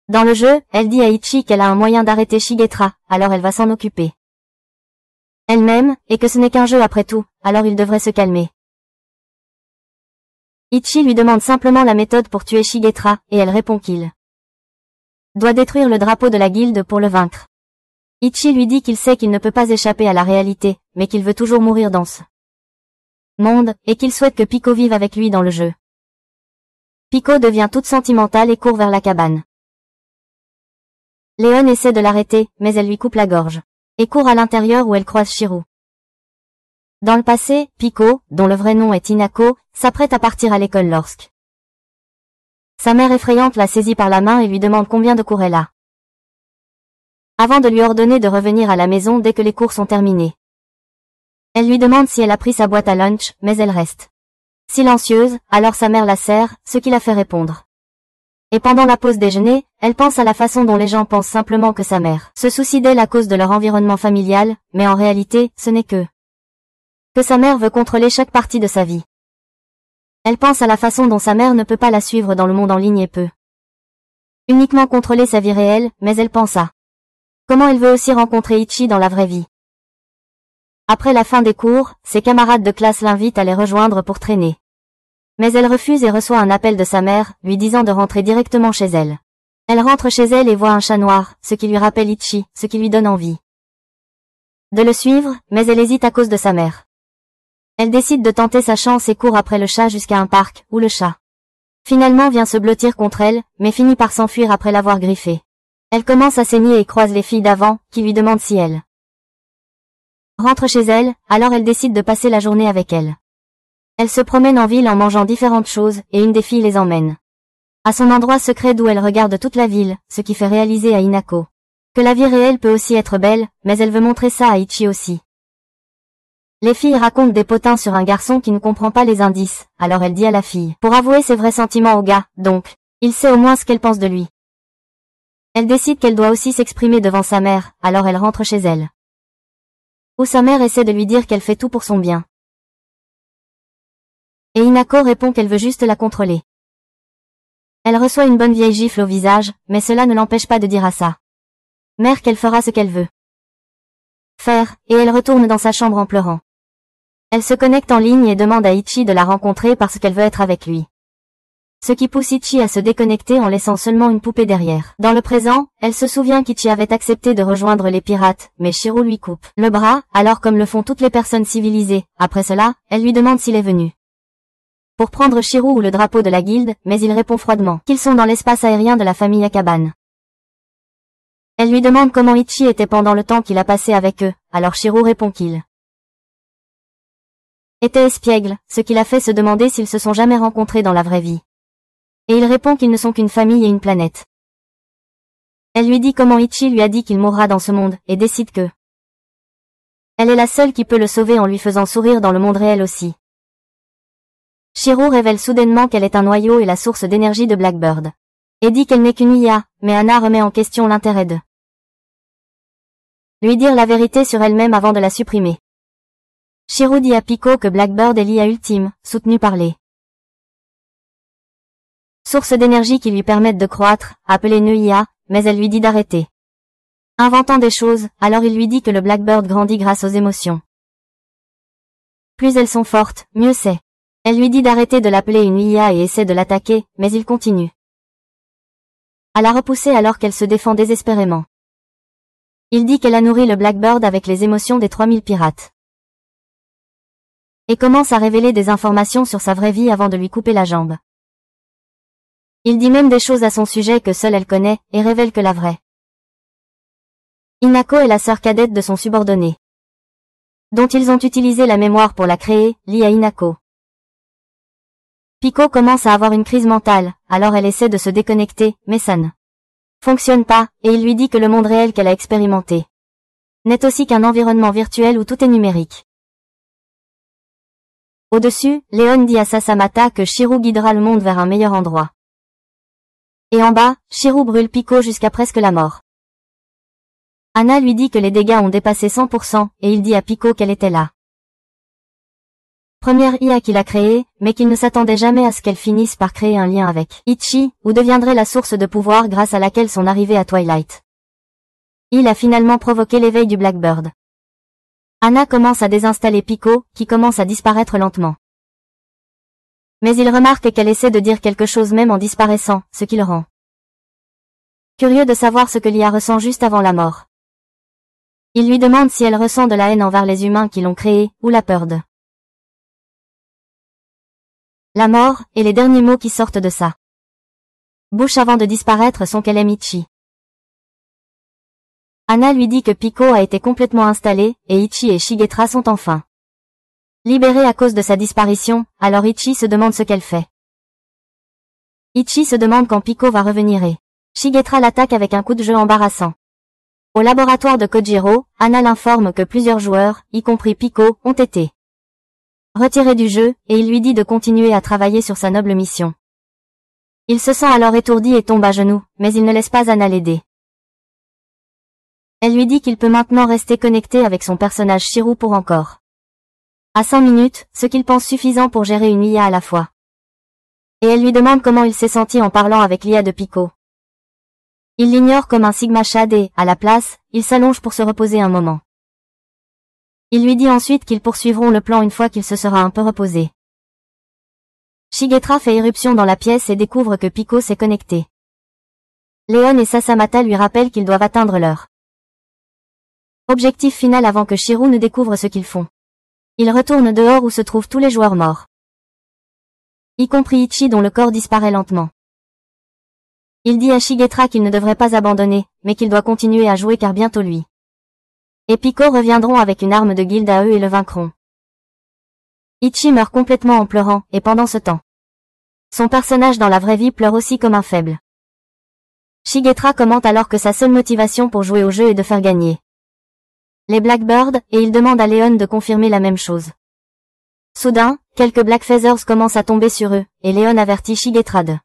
Dans le jeu, elle dit à Ichi qu'elle a un moyen d'arrêter Shigetra, alors elle va s'en occuper elle-même, et que ce n'est qu'un jeu après tout, alors il devrait se calmer. Ichi lui demande simplement la méthode pour tuer Shigetra, et elle répond qu'il doit détruire le drapeau de la guilde pour le vaincre. Ichi lui dit qu'il sait qu'il ne peut pas échapper à la réalité, mais qu'il veut toujours mourir dans ce monde, et qu'il souhaite que Piko vive avec lui dans le jeu. Piko devient toute sentimentale et court vers la cabane. Leon essaie de l'arrêter, mais elle lui coupe la gorge et court à l'intérieur où elle croise Shiro. Dans le passé, Piko, dont le vrai nom est Hinako, s'apprête à partir à l'école lorsque sa mère effrayante la saisit par la main et lui demande combien de cours elle a, avant de lui ordonner de revenir à la maison dès que les cours sont terminés. Elle lui demande si elle a pris sa boîte à lunch, mais elle reste silencieuse, alors sa mère la serre, ce qui la fait répondre. Et pendant la pause déjeuner, elle pense à la façon dont les gens pensent simplement que sa mère se soucie d'elle à cause de leur environnement familial, mais en réalité, ce n'est que sa mère veut contrôler chaque partie de sa vie. Elle pense à la façon dont sa mère ne peut pas la suivre dans le monde en ligne et peut uniquement contrôler sa vie réelle, mais elle pense à comment elle veut aussi rencontrer Ichi dans la vraie vie. Après la fin des cours, ses camarades de classe l'invitent à les rejoindre pour traîner. Mais elle refuse et reçoit un appel de sa mère, lui disant de rentrer directement chez elle. Elle rentre chez elle et voit un chat noir, ce qui lui rappelle Ichi, ce qui lui donne envie de le suivre, mais elle hésite à cause de sa mère. Elle décide de tenter sa chance et court après le chat jusqu'à un parc, où le chat finalement vient se blottir contre elle, mais finit par s'enfuir après l'avoir griffé. Elle commence à saigner et croise les filles d'avant, qui lui demandent si elle rentre chez elle, alors elle décide de passer la journée avec elle. Elle se promène en ville en mangeant différentes choses, et une des filles les emmène à son endroit secret d'où elle regarde toute la ville, ce qui fait réaliser à Hinako que la vie réelle peut aussi être belle, mais elle veut montrer ça à Ichi aussi. Les filles racontent des potins sur un garçon qui ne comprend pas les indices, alors elle dit à la fille pour avouer ses vrais sentiments au gars, donc il sait au moins ce qu'elle pense de lui. Elle décide qu'elle doit aussi s'exprimer devant sa mère, alors elle rentre chez elle, où sa mère essaie de lui dire qu'elle fait tout pour son bien. Et Hinako répond qu'elle veut juste la contrôler. Elle reçoit une bonne vieille gifle au visage, mais cela ne l'empêche pas de dire à sa mère qu'elle fera ce qu'elle veut faire, et elle retourne dans sa chambre en pleurant. Elle se connecte en ligne et demande à Ichi de la rencontrer parce qu'elle veut être avec lui. Ce qui pousse Ichi à se déconnecter en laissant seulement une poupée derrière. Dans le présent, elle se souvient qu'Ichi avait accepté de rejoindre les pirates, mais Shiro lui coupe le bras, alors comme le font toutes les personnes civilisées. Après cela, elle lui demande s'il est venu pour prendre Shiro ou le drapeau de la guilde, mais il répond froidement qu'ils sont dans l'espace aérien de la famille Akaban. Elle lui demande comment Ichi était pendant le temps qu'il a passé avec eux, alors Shiro répond qu'il était espiègle, ce qui l'a fait se demander s'ils se sont jamais rencontrés dans la vraie vie. Et il répond qu'ils ne sont qu'une famille et une planète. Elle lui dit comment Ichi lui a dit qu'il mourra dans ce monde, et décide que elle est la seule qui peut le sauver en lui faisant sourire dans le monde réel aussi. Shiro révèle soudainement qu'elle est un noyau et la source d'énergie de Blackbird. et dit qu'elle n'est qu'une IA, mais Anna remet en question l'intérêt de lui dire la vérité sur elle-même avant de la supprimer. Shiro dit à Pico que Blackbird est l'IA ultime, soutenue par les sources d'énergie qui lui permettent de croître, appelées nœuds IA, mais elle lui dit d'arrêter inventant des choses, alors il lui dit que le Blackbird grandit grâce aux émotions. Plus elles sont fortes, mieux c'est. Elle lui dit d'arrêter de l'appeler une IA et essaie de l'attaquer, mais il continue à la repousser alors qu'elle se défend désespérément. Il dit qu'elle a nourri le Blackbird avec les émotions des 3000 pirates. Et commence à révéler des informations sur sa vraie vie avant de lui couper la jambe. Il dit même des choses à son sujet que seule elle connaît, et révèle que la vraie Hinako est la sœur cadette de son subordonné, dont ils ont utilisé la mémoire pour la créer, liée à Hinako. Pico commence à avoir une crise mentale, alors elle essaie de se déconnecter, mais ça ne fonctionne pas, et il lui dit que le monde réel qu'elle a expérimenté n'est aussi qu'un environnement virtuel où tout est numérique. Au-dessus, Léon dit à Sasamata que Shiro guidera le monde vers un meilleur endroit. Et en bas, Shiro brûle Pico jusqu'à presque la mort. Anna lui dit que les dégâts ont dépassé 100%, et il dit à Pico qu'elle était là. Première IA qu'il a créée, mais qu'il ne s'attendait jamais à ce qu'elle finisse par créer un lien avec Ichi, ou deviendrait la source de pouvoir grâce à laquelle son arrivée à Twilight. Il a finalement provoqué l'éveil du Blackbird. Anna commence à désinstaller Pico, qui commence à disparaître lentement. Mais il remarque qu'elle essaie de dire quelque chose même en disparaissant, ce qui le rend curieux de savoir ce que l'IA ressent juste avant la mort. Il lui demande si elle ressent de la haine envers les humains qui l'ont créée, ou la peur de la mort, et les derniers mots qui sortent de sa bouche avant de disparaître sont qu'elle aime Ichi. Anna lui dit que Pico a été complètement installé, et Ichi et Shigetra sont enfin libérés à cause de sa disparition, alors Ichi se demande ce qu'elle fait. Ichi se demande quand Pico va revenir et Shigetra l'attaque avec un coup de jeu embarrassant. Au laboratoire de Kojiro, Anna l'informe que plusieurs joueurs, y compris Pico, ont été retirés du jeu, et il lui dit de continuer à travailler sur sa noble mission. Il se sent alors étourdi et tombe à genoux, mais il ne laisse pas Anna l'aider. Elle lui dit qu'il peut maintenant rester connecté avec son personnage Shiro pour encore à 5 minutes, ce qu'il pense suffisant pour gérer une IA à la fois. Et elle lui demande comment il s'est senti en parlant avec l'IA de Pico. Il l'ignore comme un Sigma Shade et, à la place, il s'allonge pour se reposer un moment. Il lui dit ensuite qu'ils poursuivront le plan une fois qu'il se sera un peu reposé. Shigetra fait irruption dans la pièce et découvre que Pico s'est connecté. Léon et Sasamata lui rappellent qu'ils doivent atteindre leur objectif final avant que Shiro ne découvre ce qu'ils font. Ils retournent dehors où se trouvent tous les joueurs morts, y compris Ichi dont le corps disparaît lentement. Il dit à Shigetra qu'il ne devrait pas abandonner, mais qu'il doit continuer à jouer car bientôt lui et Pico reviendront avec une arme de guilde à eux et le vaincront. Ichi meurt complètement en pleurant, et pendant ce temps, son personnage dans la vraie vie pleure aussi comme un faible. Shigetra commente alors que sa seule motivation pour jouer au jeu est de faire gagner les Blackbirds, et il demande à Léon de confirmer la même chose. Soudain, quelques Black Feathers commencent à tomber sur eux, et Léon avertit Shigetra de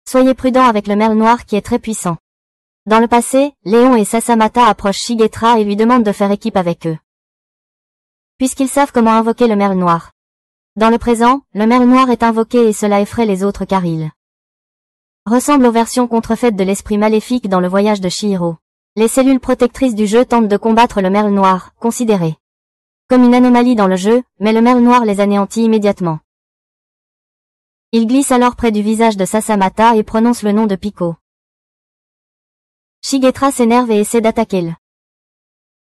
soyez prudent avec le merle noir qui est très puissant. Dans le passé, Léon et Sasamata approchent Shigetra et lui demandent de faire équipe avec eux, puisqu'ils savent comment invoquer le merle noir. Dans le présent, le merle noir est invoqué et cela effraie les autres car il ressemble aux versions contrefaites de l'esprit maléfique dans le voyage de Chihiro. Les cellules protectrices du jeu tentent de combattre le merle noir, considéré comme une anomalie dans le jeu, mais le merle noir les anéantit immédiatement. Il glisse alors près du visage de Sasamata et prononce le nom de Pico. Shigetra s'énerve et essaie d'attaquer le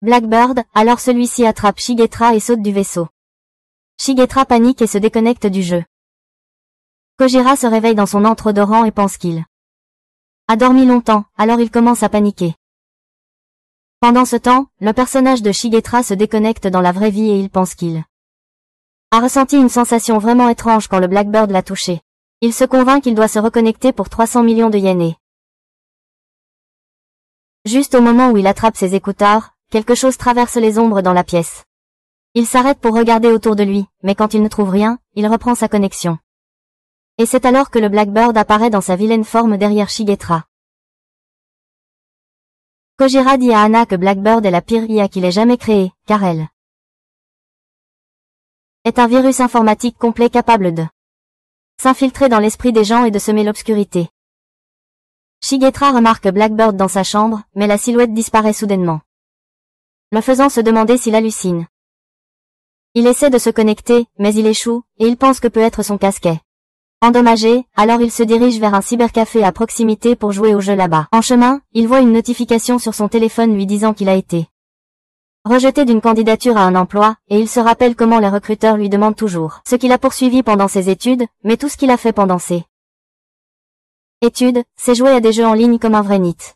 Blackbird, alors celui-ci attrape Shigetra et saute du vaisseau. Shigetra panique et se déconnecte du jeu. Kojira se réveille dans son antre odorant et pense qu'il a dormi longtemps, alors il commence à paniquer. Pendant ce temps, le personnage de Shigetra se déconnecte dans la vraie vie et il pense qu'il a ressenti une sensation vraiment étrange quand le Blackbird l'a touché. Il se convainc qu'il doit se reconnecter pour 300 millions de yens. Juste au moment où il attrape ses écouteurs, quelque chose traverse les ombres dans la pièce. Il s'arrête pour regarder autour de lui, mais quand il ne trouve rien, il reprend sa connexion. Et c'est alors que le Blackbird apparaît dans sa vilaine forme derrière Shigetra. Kojira dit à Hana que Blackbird est la pire IA qu'il ait jamais créée, car elle est un virus informatique complet capable de s'infiltrer dans l'esprit des gens et de semer l'obscurité. Shigetra remarque Blackbird dans sa chambre, mais la silhouette disparaît soudainement, le faisant se demander s'il hallucine. Il essaie de se connecter, mais il échoue, et il pense que peut être son casquet endommagé, alors il se dirige vers un cybercafé à proximité pour jouer au jeu là-bas. En chemin, il voit une notification sur son téléphone lui disant qu'il a été rejeté d'une candidature à un emploi, et il se rappelle comment les recruteurs lui demandent toujours ce qu'il a poursuivi pendant ses études, mais tout ce qu'il a fait pendant ses études, c'est jouer à des jeux en ligne comme un vrai NEET.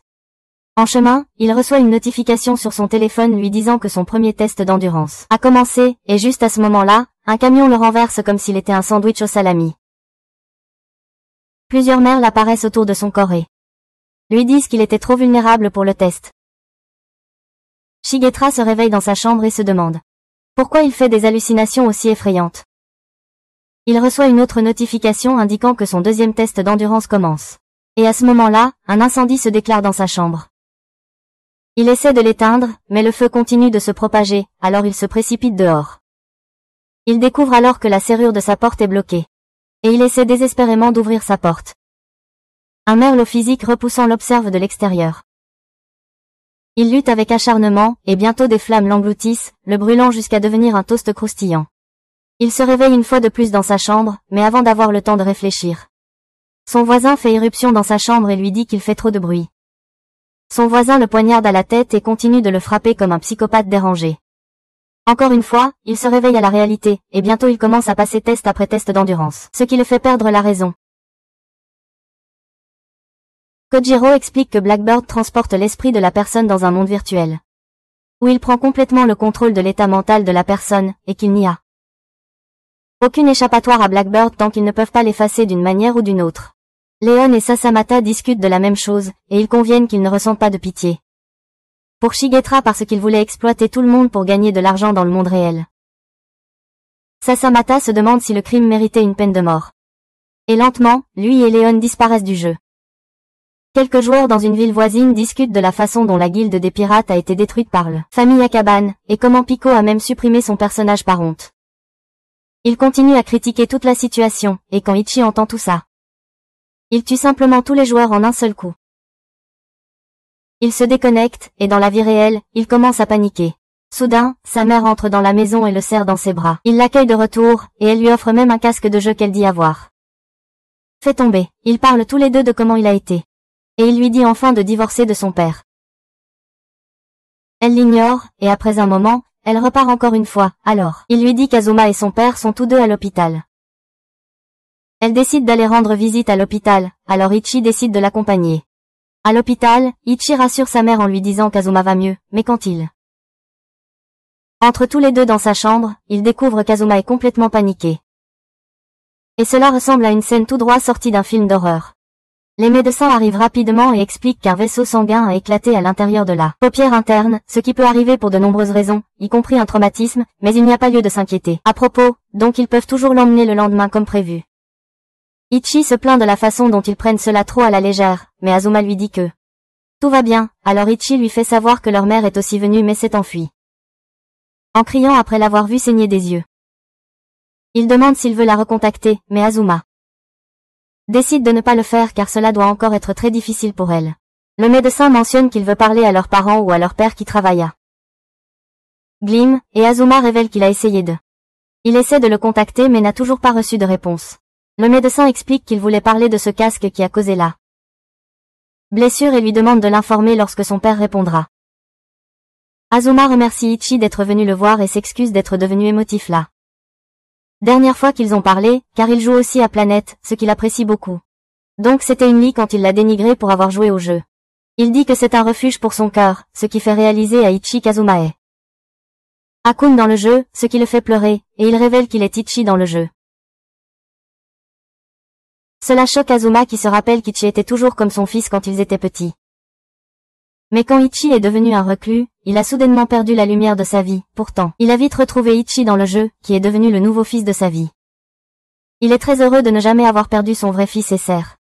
En chemin, il reçoit une notification sur son téléphone lui disant que son premier test d'endurance a commencé, et juste à ce moment-là, un camion le renverse comme s'il était un sandwich au salami. Plusieurs merles apparaissent autour de son corps et lui disent qu'il était trop vulnérable pour le test. Shigetra se réveille dans sa chambre et se demande pourquoi il fait des hallucinations aussi effrayantes. Il reçoit une autre notification indiquant que son deuxième test d'endurance commence. Et à ce moment-là, un incendie se déclare dans sa chambre. Il essaie de l'éteindre, mais le feu continue de se propager, alors il se précipite dehors. Il découvre alors que la serrure de sa porte est bloquée. Et il essaie désespérément d'ouvrir sa porte. Un merle au physique repoussant l'observe de l'extérieur. Il lutte avec acharnement, et bientôt des flammes l'engloutissent, le brûlant jusqu'à devenir un toast croustillant. Il se réveille une fois de plus dans sa chambre, mais avant d'avoir le temps de réfléchir. Son voisin fait irruption dans sa chambre et lui dit qu'il fait trop de bruit. Son voisin le poignarde à la tête et continue de le frapper comme un psychopathe dérangé. Encore une fois, il se réveille à la réalité, et bientôt il commence à passer test après test d'endurance, ce qui le fait perdre la raison. Kojiro explique que Blackbird transporte l'esprit de la personne dans un monde virtuel, où il prend complètement le contrôle de l'état mental de la personne, et qu'il n'y a aucune échappatoire à Blackbird tant qu'ils ne peuvent pas l'effacer d'une manière ou d'une autre. Leon et Sasamata discutent de la même chose, et ils conviennent qu'ils ne ressentent pas de pitié pour Shigetra parce qu'il voulait exploiter tout le monde pour gagner de l'argent dans le monde réel. Sasamata se demande si le crime méritait une peine de mort. Et lentement, lui et Leon disparaissent du jeu. Quelques joueurs dans une ville voisine discutent de la façon dont la guilde des pirates a été détruite par la famille Akaban, et comment Pico a même supprimé son personnage par honte. Il continue à critiquer toute la situation, et quand Ichi entend tout ça, il tue simplement tous les joueurs en un seul coup. Il se déconnecte, et dans la vie réelle, il commence à paniquer. Soudain, sa mère entre dans la maison et le serre dans ses bras. Il l'accueille de retour, et elle lui offre même un casque de jeu qu'elle dit avoir fait tomber. Ils parlent tous les deux de comment il a été. Et il lui dit enfin de divorcer de son père. Elle l'ignore, et après un moment, elle repart encore une fois. Alors, il lui dit qu'Azuma et son père sont tous deux à l'hôpital. Elle décide d'aller rendre visite à l'hôpital, alors Ichi décide de l'accompagner. À l'hôpital, Ichi rassure sa mère en lui disant qu'Azuma va mieux, mais quand il entre tous les deux dans sa chambre, il découvre qu'Azuma est complètement paniqué. Et cela ressemble à une scène tout droit sortie d'un film d'horreur. Les médecins arrivent rapidement et expliquent qu'un vaisseau sanguin a éclaté à l'intérieur de la paupière interne, ce qui peut arriver pour de nombreuses raisons, y compris un traumatisme, mais il n'y a pas lieu de s'inquiéter. À propos, donc ils peuvent toujours l'emmener le lendemain comme prévu. Ichi se plaint de la façon dont ils prennent cela trop à la légère, mais Azuma lui dit que tout va bien, alors Ichi lui fait savoir que leur mère est aussi venue mais s'est enfuie. En criant après l'avoir vue saigner des yeux. Il demande s'il veut la recontacter, mais Azuma décide de ne pas le faire car cela doit encore être très difficile pour elle. Le médecin mentionne qu'il veut parler à leurs parents ou à leur père qui travaille à Glim, et Azuma révèle qu'il a essayé de. Il essaie de le contacter mais n'a toujours pas reçu de réponse. Le médecin explique qu'il voulait parler de ce casque qui a causé la blessure et lui demande de l'informer lorsque son père répondra. Azuma remercie Ichi d'être venu le voir et s'excuse d'être devenu émotif là. Dernière fois qu'ils ont parlé, car il joue aussi à Planète, ce qu'il apprécie beaucoup. Donc c'était une lie quand il l'a dénigré pour avoir joué au jeu. Il dit que c'est un refuge pour son cœur, ce qui fait réaliser à Ichi qu'Azuma est Hakun dans le jeu, ce qui le fait pleurer, et il révèle qu'il est Ichi dans le jeu. Cela choque Azuma qui se rappelle qu'Ichi était toujours comme son fils quand ils étaient petits. Mais quand Ichi est devenu un reclus, il a soudainement perdu la lumière de sa vie. Pourtant, il a vite retrouvé Ichi dans le jeu, qui est devenu le nouveau fils de sa vie. Il est très heureux de ne jamais avoir perdu son vrai fils et serre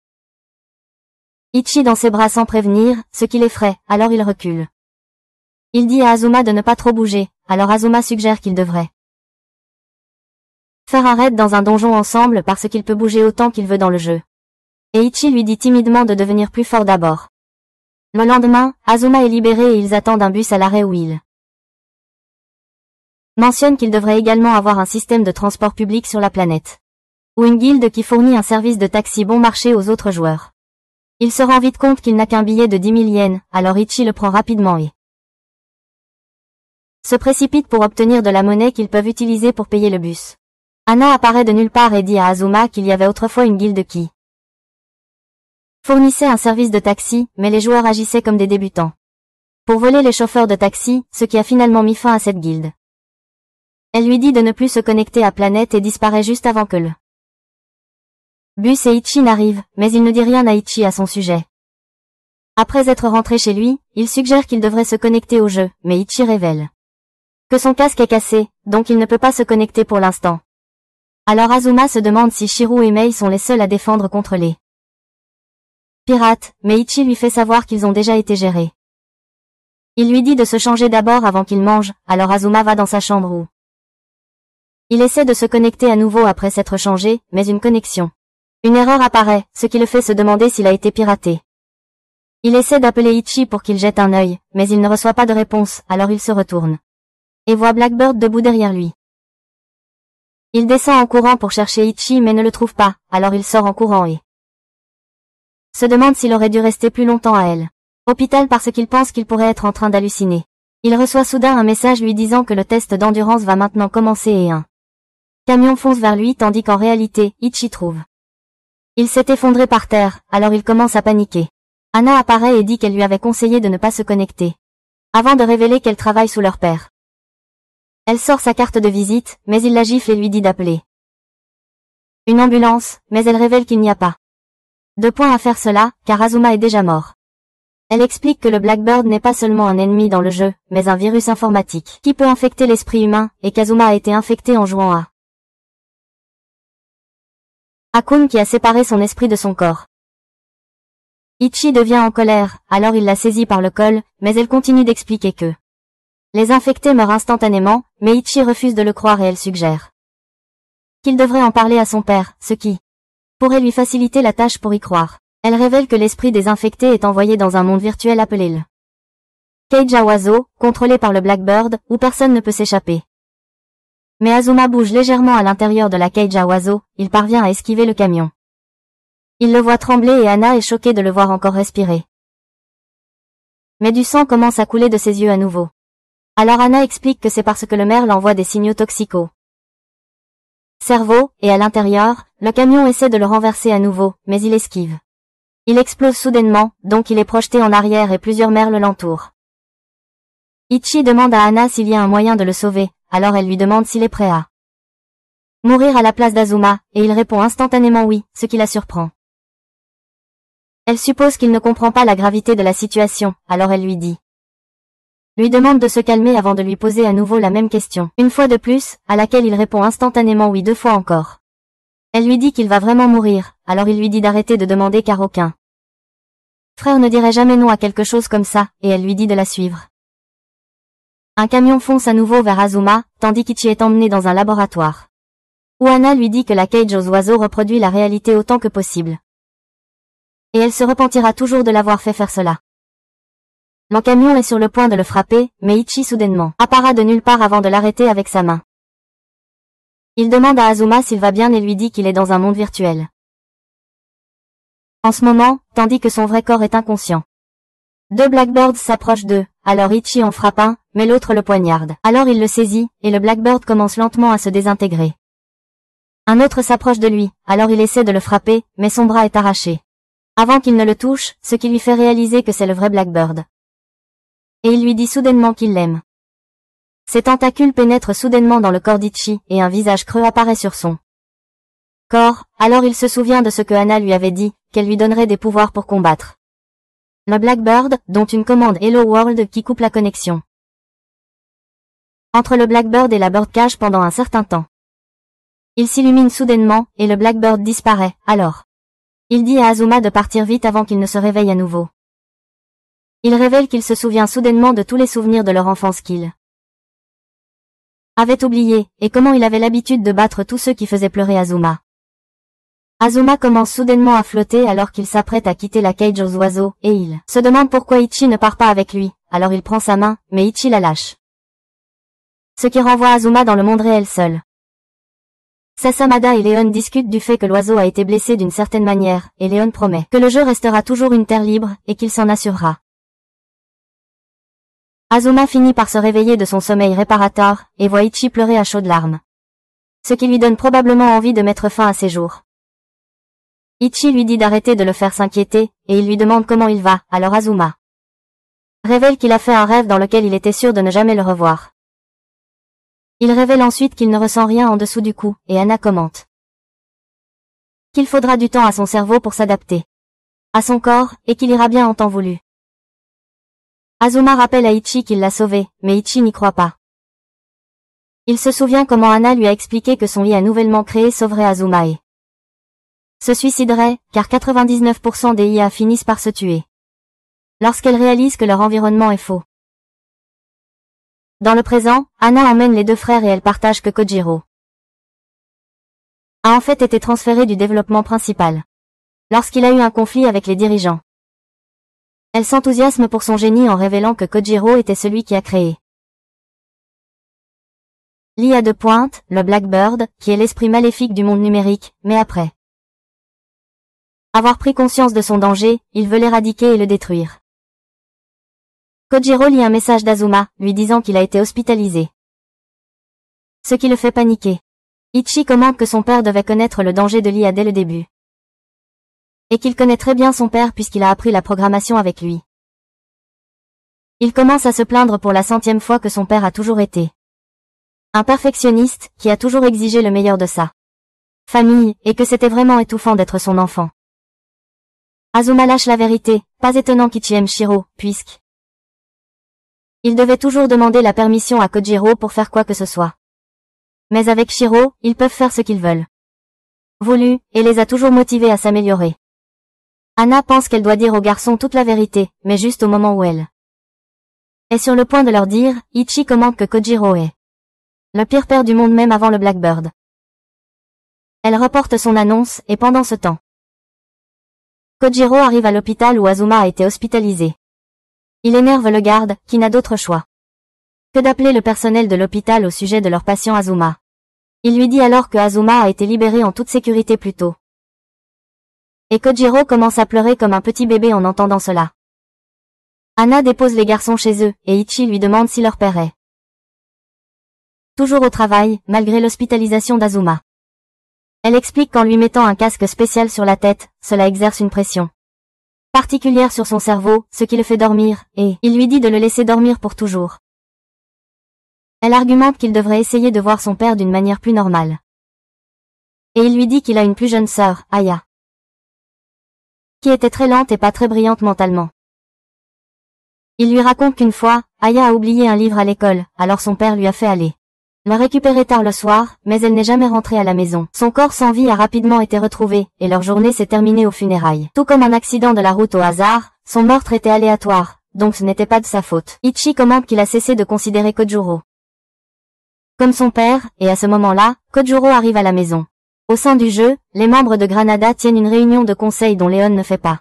Ichi dans ses bras sans prévenir, ce qui l'effraie, alors il recule. Il dit à Azuma de ne pas trop bouger, alors Azuma suggère qu'il devrait faire un raid dans un donjon ensemble parce qu'il peut bouger autant qu'il veut dans le jeu. Et Ichi lui dit timidement de devenir plus fort d'abord. Le lendemain, Azuma est libéré et ils attendent un bus à l'arrêt où il mentionne qu'il devrait également avoir un système de transport public sur la planète. Ou une guilde qui fournit un service de taxi bon marché aux autres joueurs. Il se rend vite compte qu'il n'a qu'un billet de 10 000 yens, alors Ichi le prend rapidement et se précipite pour obtenir de la monnaie qu'ils peuvent utiliser pour payer le bus. Anna apparaît de nulle part et dit à Azuma qu'il y avait autrefois une guilde qui fournissait un service de taxi, mais les joueurs agissaient comme des débutants pour voler les chauffeurs de taxi, ce qui a finalement mis fin à cette guilde. Elle lui dit de ne plus se connecter à Planète et disparaît juste avant que le bus et Ichi n'arrivent, mais il ne dit rien à Ichi à son sujet. Après être rentré chez lui, il suggère qu'il devrait se connecter au jeu, mais Ichi révèle que son casque est cassé, donc il ne peut pas se connecter pour l'instant. Alors Azuma se demande si Shiro et Mei sont les seuls à défendre contre les pirates, mais Ichi lui fait savoir qu'ils ont déjà été gérés. Il lui dit de se changer d'abord avant qu'il mange, alors Azuma va dans sa chambre où il essaie de se connecter à nouveau après s'être changé, mais une erreur apparaît, ce qui le fait se demander s'il a été piraté. Il essaie d'appeler Ichi pour qu'il jette un œil, mais il ne reçoit pas de réponse, alors il se retourne et voit Blackbird debout derrière lui. Il descend en courant pour chercher Ichi mais ne le trouve pas, alors il sort en courant et se demande s'il aurait dû rester plus longtemps à l'hôpital parce qu'il pense qu'il pourrait être en train d'halluciner. Il reçoit soudain un message lui disant que le test d'endurance va maintenant commencer et un camion fonce vers lui tandis qu'en réalité, Ichi trouve. Il s'est effondré par terre, alors il commence à paniquer. Anna apparaît et dit qu'elle lui avait conseillé de ne pas se connecter avant de révéler qu'elle travaille sous leur père. Elle sort sa carte de visite, mais il la gifle et lui dit d'appeler une ambulance, mais elle révèle qu'il n'y a pas de point à faire cela, car Azuma est déjà mort. Elle explique que le Blackbird n'est pas seulement un ennemi dans le jeu, mais un virus informatique qui peut infecter l'esprit humain, et qu'Azuma a été infecté en jouant à Akun qui a séparé son esprit de son corps. Ichi devient en colère, alors il la saisit par le col, mais elle continue d'expliquer que les infectés meurent instantanément, mais Ichi refuse de le croire et elle suggère qu'il devrait en parler à son père, ce qui pourrait lui faciliter la tâche pour y croire. Elle révèle que l'esprit des infectés est envoyé dans un monde virtuel appelé le Cage à oiseaux, contrôlé par le Blackbird, où personne ne peut s'échapper. Mais Azuma bouge légèrement à l'intérieur de la cage à oiseaux, il parvient à esquiver le camion. Il le voit trembler et Anna est choquée de le voir encore respirer. Mais du sang commence à couler de ses yeux à nouveau. Alors Anna explique que c'est parce que le merle envoie des signaux toxicaux cerveau, et à l'intérieur, le camion essaie de le renverser à nouveau, mais il esquive. Il explose soudainement, donc il est projeté en arrière et plusieurs merles l'entourent. Ichi demande à Anna s'il y a un moyen de le sauver, alors elle lui demande s'il est prêt à mourir à la place d'Azuma, et il répond instantanément oui, ce qui la surprend. Elle suppose qu'il ne comprend pas la gravité de la situation, alors elle lui demande de se calmer avant de lui poser à nouveau la même question, une fois de plus, à laquelle il répond instantanément oui 2 fois encore. Elle lui dit qu'il va vraiment mourir, alors il lui dit d'arrêter de demander car aucun frère ne dirait jamais non à quelque chose comme ça, et elle lui dit de la suivre. Un camion fonce à nouveau vers Azuma, tandis qu'Ichi est emmené dans un laboratoire. Où Anna lui dit que la cage aux oiseaux reproduit la réalité autant que possible. Et elle se repentira toujours de l'avoir fait faire cela. Le camion est sur le point de le frapper, mais Ichi soudainement apparaît de nulle part avant de l'arrêter avec sa main. Il demande à Azuma s'il va bien et lui dit qu'il est dans un monde virtuel. En ce moment, tandis que son vrai corps est inconscient. 2 Blackbirds s'approchent d'eux, alors Ichi en frappe un, mais l'autre le poignarde. Alors il le saisit, et le Blackbird commence lentement à se désintégrer. Un autre s'approche de lui, alors il essaie de le frapper, mais son bras est arraché. Avant qu'il ne le touche, ce qui lui fait réaliser que c'est le vrai Blackbird. Et il lui dit soudainement qu'il l'aime. Ses tentacules pénètrent soudainement dans le corps d'Ichi, et un visage creux apparaît sur son corps, alors il se souvient de ce que Anna lui avait dit, qu'elle lui donnerait des pouvoirs pour combattre le Blackbird, dont une commande Hello World qui coupe la connexion entre le Blackbird et la Birdcage pendant un certain temps. Il s'illumine soudainement, et le Blackbird disparaît, alors. Il dit à Azuma de partir vite avant qu'il ne se réveille à nouveau. Il révèle qu'il se souvient soudainement de tous les souvenirs de leur enfance qu'il avait oubliés, et comment il avait l'habitude de battre tous ceux qui faisaient pleurer Azuma. Azuma commence soudainement à flotter alors qu'il s'apprête à quitter la cage aux oiseaux, et il se demande pourquoi Ichi ne part pas avec lui, alors il prend sa main, mais Ichi la lâche. Ce qui renvoie Azuma dans le monde réel seul. Sasamada et Leon discutent du fait que l'oiseau a été blessé d'une certaine manière, et Leon promet que le jeu restera toujours une terre libre, et qu'il s'en assurera. Azuma finit par se réveiller de son sommeil réparateur, et voit Ichi pleurer à chaudes larmes. Ce qui lui donne probablement envie de mettre fin à ses jours. Ichi lui dit d'arrêter de le faire s'inquiéter, et il lui demande comment il va, alors Azuma révèle qu'il a fait un rêve dans lequel il était sûr de ne jamais le revoir. Il révèle ensuite qu'il ne ressent rien en dessous du cou, et Anna commente qu'il faudra du temps à son cerveau pour s'adapter à son corps, et qu'il ira bien en temps voulu. Azuma rappelle à Ichi qu'il l'a sauvé, mais Ichi n'y croit pas. Il se souvient comment Anna lui a expliqué que son IA nouvellement créé sauverait Azuma et se suiciderait, car 99% des IA finissent par se tuer lorsqu'elles réalisent que leur environnement est faux. Dans le présent, Anna emmène les deux frères et elle partage que Kojiro a en fait été transféré du développement principal lorsqu'il a eu un conflit avec les dirigeants. Elle s'enthousiasme pour son génie en révélant que Kojiro était celui qui a créé l'IA de pointe, le Blackbird, qui est l'esprit maléfique du monde numérique, mais après avoir pris conscience de son danger, il veut l'éradiquer et le détruire. Kojiro lit un message d'Azuma, lui disant qu'il a été hospitalisé. Ce qui le fait paniquer. Ichi commente que son père devait connaître le danger de l'IA dès le début. Et qu'il connaît très bien son père puisqu'il a appris la programmation avec lui. Il commence à se plaindre pour la 100e fois que son père a toujours été un perfectionniste, qui a toujours exigé le meilleur de sa famille, et que c'était vraiment étouffant d'être son enfant. Azuma lâche la vérité, pas étonnant qu'Ichi aime Shiro, puisque il devait toujours demander la permission à Kojiro pour faire quoi que ce soit. Mais avec Shiro, ils peuvent faire ce qu'ils veulent. Voulu, et les a toujours motivés à s'améliorer. Anna pense qu'elle doit dire aux garçons toute la vérité, mais juste au moment où elle est sur le point de leur dire, Ichi commente que Kojiro est le pire père du monde même avant le Blackbird. Elle reporte son annonce, et pendant ce temps, Kojiro arrive à l'hôpital où Azuma a été hospitalisé. Il énerve le garde, qui n'a d'autre choix que d'appeler le personnel de l'hôpital au sujet de leur patient Azuma. Il lui dit alors que Azuma a été libéré en toute sécurité plus tôt. Et Kojiro commence à pleurer comme un petit bébé en entendant cela. Anna dépose les garçons chez eux, et Ichi lui demande si leur père est toujours au travail, malgré l'hospitalisation d'Azuma. Elle explique qu'en lui mettant un casque spécial sur la tête, cela exerce une pression particulière sur son cerveau, ce qui le fait dormir, et il lui dit de le laisser dormir pour toujours. Elle argumente qu'il devrait essayer de voir son père d'une manière plus normale. Et il lui dit qu'il a une plus jeune sœur, Aya, qui était très lente et pas très brillante mentalement. Il lui raconte qu'une fois, Aya a oublié un livre à l'école, alors son père lui a fait aller le récupérer tard le soir, mais elle n'est jamais rentrée à la maison. Son corps sans vie a rapidement été retrouvé, et leur journée s'est terminée aux funérailles. Tout comme un accident de la route au hasard, son meurtre était aléatoire, donc ce n'était pas de sa faute. Ichi commente qu'il a cessé de considérer Kojiro comme son père, et à ce moment-là, Kojiro arrive à la maison. Au sein du jeu, les membres de Granada tiennent une réunion de conseil dont Leon ne fait pas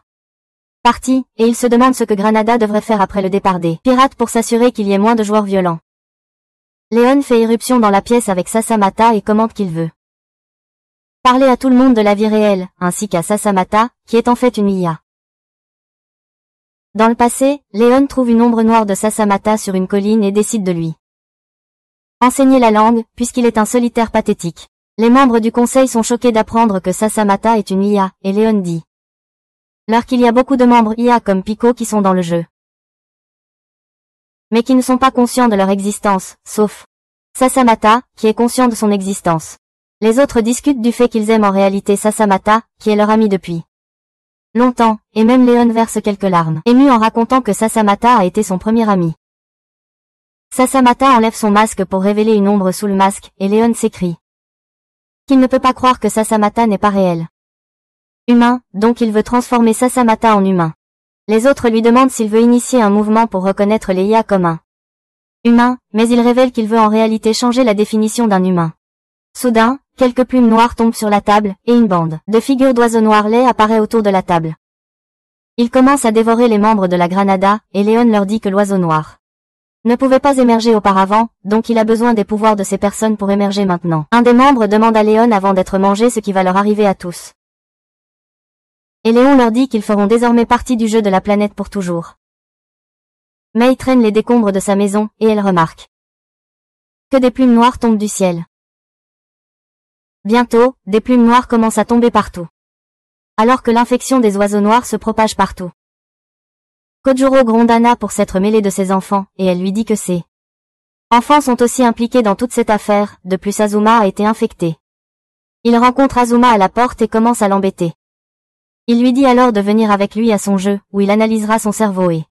partie, et ils se demandent ce que Granada devrait faire après le départ des pirates pour s'assurer qu'il y ait moins de joueurs violents. Leon fait irruption dans la pièce avec Sasamata et commente qu'il veut parler à tout le monde de la vie réelle, ainsi qu'à Sasamata, qui est en fait une IA. Dans le passé, Leon trouve une ombre noire de Sasamata sur une colline et décide de lui enseigner la langue, puisqu'il est un solitaire pathétique. Les membres du conseil sont choqués d'apprendre que Sasamata est une IA, et Leon dit leur qu'il y a beaucoup de membres IA comme Pico qui sont dans le jeu, mais qui ne sont pas conscients de leur existence, sauf Sasamata, qui est conscient de son existence. Les autres discutent du fait qu'ils aiment en réalité Sasamata, qui est leur ami depuis longtemps, et même Leon verse quelques larmes, ému en racontant que Sasamata a été son premier ami. Sasamata enlève son masque pour révéler une ombre sous le masque, et Leon s'écrie qu'il ne peut pas croire que Sasamata n'est pas réel. Humain, donc il veut transformer Sasamata en humain. Les autres lui demandent s'il veut initier un mouvement pour reconnaître les IA comme un humain, mais il révèle qu'il veut en réalité changer la définition d'un humain. Soudain, quelques plumes noires tombent sur la table, et une bande de figures d'oiseaux noirs laids apparaît autour de la table. Ils commencent à dévorer les membres de la Granada, et Léon leur dit que l'oiseau noir ne pouvait pas émerger auparavant, donc il a besoin des pouvoirs de ces personnes pour émerger maintenant. Un des membres demande à Léon avant d'être mangé ce qui va leur arriver à tous. Et Léon leur dit qu'ils feront désormais partie du jeu de la planète pour toujours. May traîne les décombres de sa maison, et elle remarque que des plumes noires tombent du ciel. Bientôt, des plumes noires commencent à tomber partout. Alors que l'infection des oiseaux noirs se propage partout. Kojuro gronde Anna pour s'être mêlée de ses enfants, et elle lui dit que ses enfants sont aussi impliqués dans toute cette affaire, de plus Azuma a été infecté. Il rencontre Azuma à la porte et commence à l'embêter. Il lui dit alors de venir avec lui à son jeu, où il analysera son cerveau et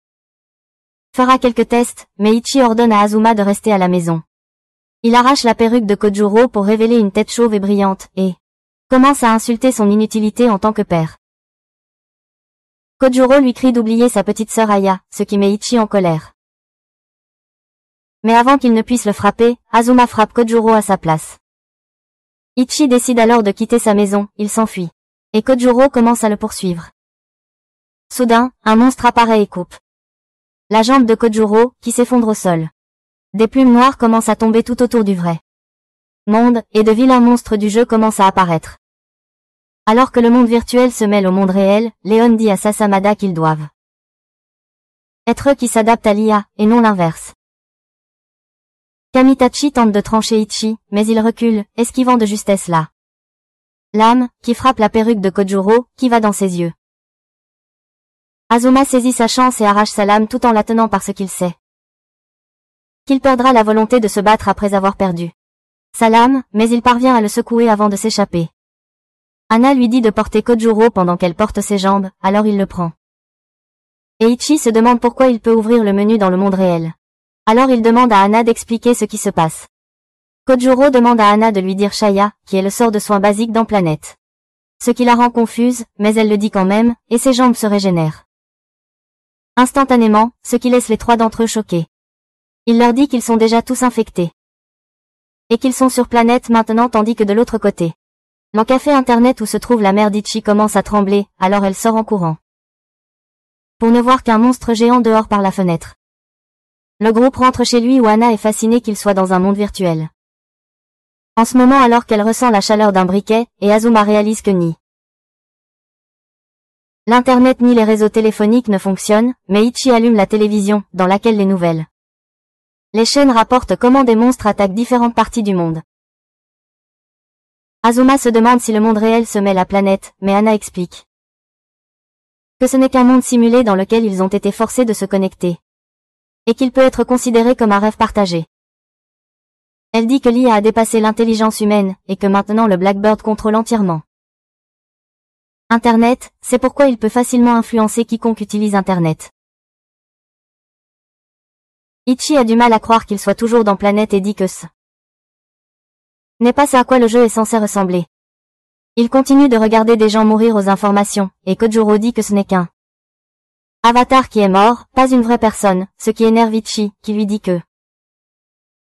fera quelques tests, mais Ichi ordonne à Azuma de rester à la maison. Il arrache la perruque de Kojuro pour révéler une tête chauve et brillante, et commence à insulter son inutilité en tant que père. Kojuro lui crie d'oublier sa petite sœur Aya, ce qui met Ichi en colère. Mais avant qu'il ne puisse le frapper, Azuma frappe Kojuro à sa place. Ichi décide alors de quitter sa maison, il s'enfuit. Et Kojuro commence à le poursuivre. Soudain, un monstre apparaît et coupe la jambe de Kojuro, qui s'effondre au sol. Des plumes noires commencent à tomber tout autour du vrai monde, et de vilains monstres du jeu commencent à apparaître. Alors que le monde virtuel se mêle au monde réel, Léon dit à Sasamada qu'ils doivent être eux qui s'adaptent à l'IA, et non l'inverse. Kamitachi tente de trancher Ichi, mais il recule, esquivant de justesse la lame, qui frappe la perruque de Kojuro, qui va dans ses yeux. Azuma saisit sa chance et arrache sa lame tout en la tenant parce qu'il sait qu'il perdra la volonté de se battre après avoir perdu sa lame, mais il parvient à le secouer avant de s'échapper. Anna lui dit de porter Kojuro pendant qu'elle porte ses jambes, alors il le prend. Et Ichi se demande pourquoi il peut ouvrir le menu dans le monde réel. Alors il demande à Anna d'expliquer ce qui se passe. Kojuro demande à Anna de lui dire Shaya, qui est le sort de soins basique dans Planète. Ce qui la rend confuse, mais elle le dit quand même, et ses jambes se régénèrent instantanément, ce qui laisse les trois d'entre eux choqués. Il leur dit qu'ils sont déjà tous infectés. Et qu'ils sont sur Planète maintenant tandis que de l'autre côté. Le café internet où se trouve la mère d'Ichi commence à trembler, alors elle sort en courant. Pour ne voir qu'un monstre géant dehors par la fenêtre. Le groupe rentre chez lui où Anna est fascinée qu'il soit dans un monde virtuel. En ce moment alors qu'elle ressent la chaleur d'un briquet, et Azuma réalise que ni l'Internet ni les réseaux téléphoniques ne fonctionnent, mais Ichi allume la télévision, dans laquelle les nouvelles. Les chaînes rapportent comment des monstres attaquent différentes parties du monde. Azuma se demande si le monde réel se mêle à Planète, mais Anna explique que ce n'est qu'un monde simulé dans lequel ils ont été forcés de se connecter. Et qu'il peut être considéré comme un rêve partagé. Elle dit que l'IA a dépassé l'intelligence humaine, et que maintenant le Blackbird contrôle entièrement Internet, c'est pourquoi il peut facilement influencer quiconque utilise Internet. Ichi a du mal à croire qu'il soit toujours dans Planète et dit que ce n'est pas ça à quoi le jeu est censé ressembler. Il continue de regarder des gens mourir aux informations, et Kojuro dit que ce n'est qu'un avatar qui est mort, pas une vraie personne, ce qui énerve Ichi, qui lui dit que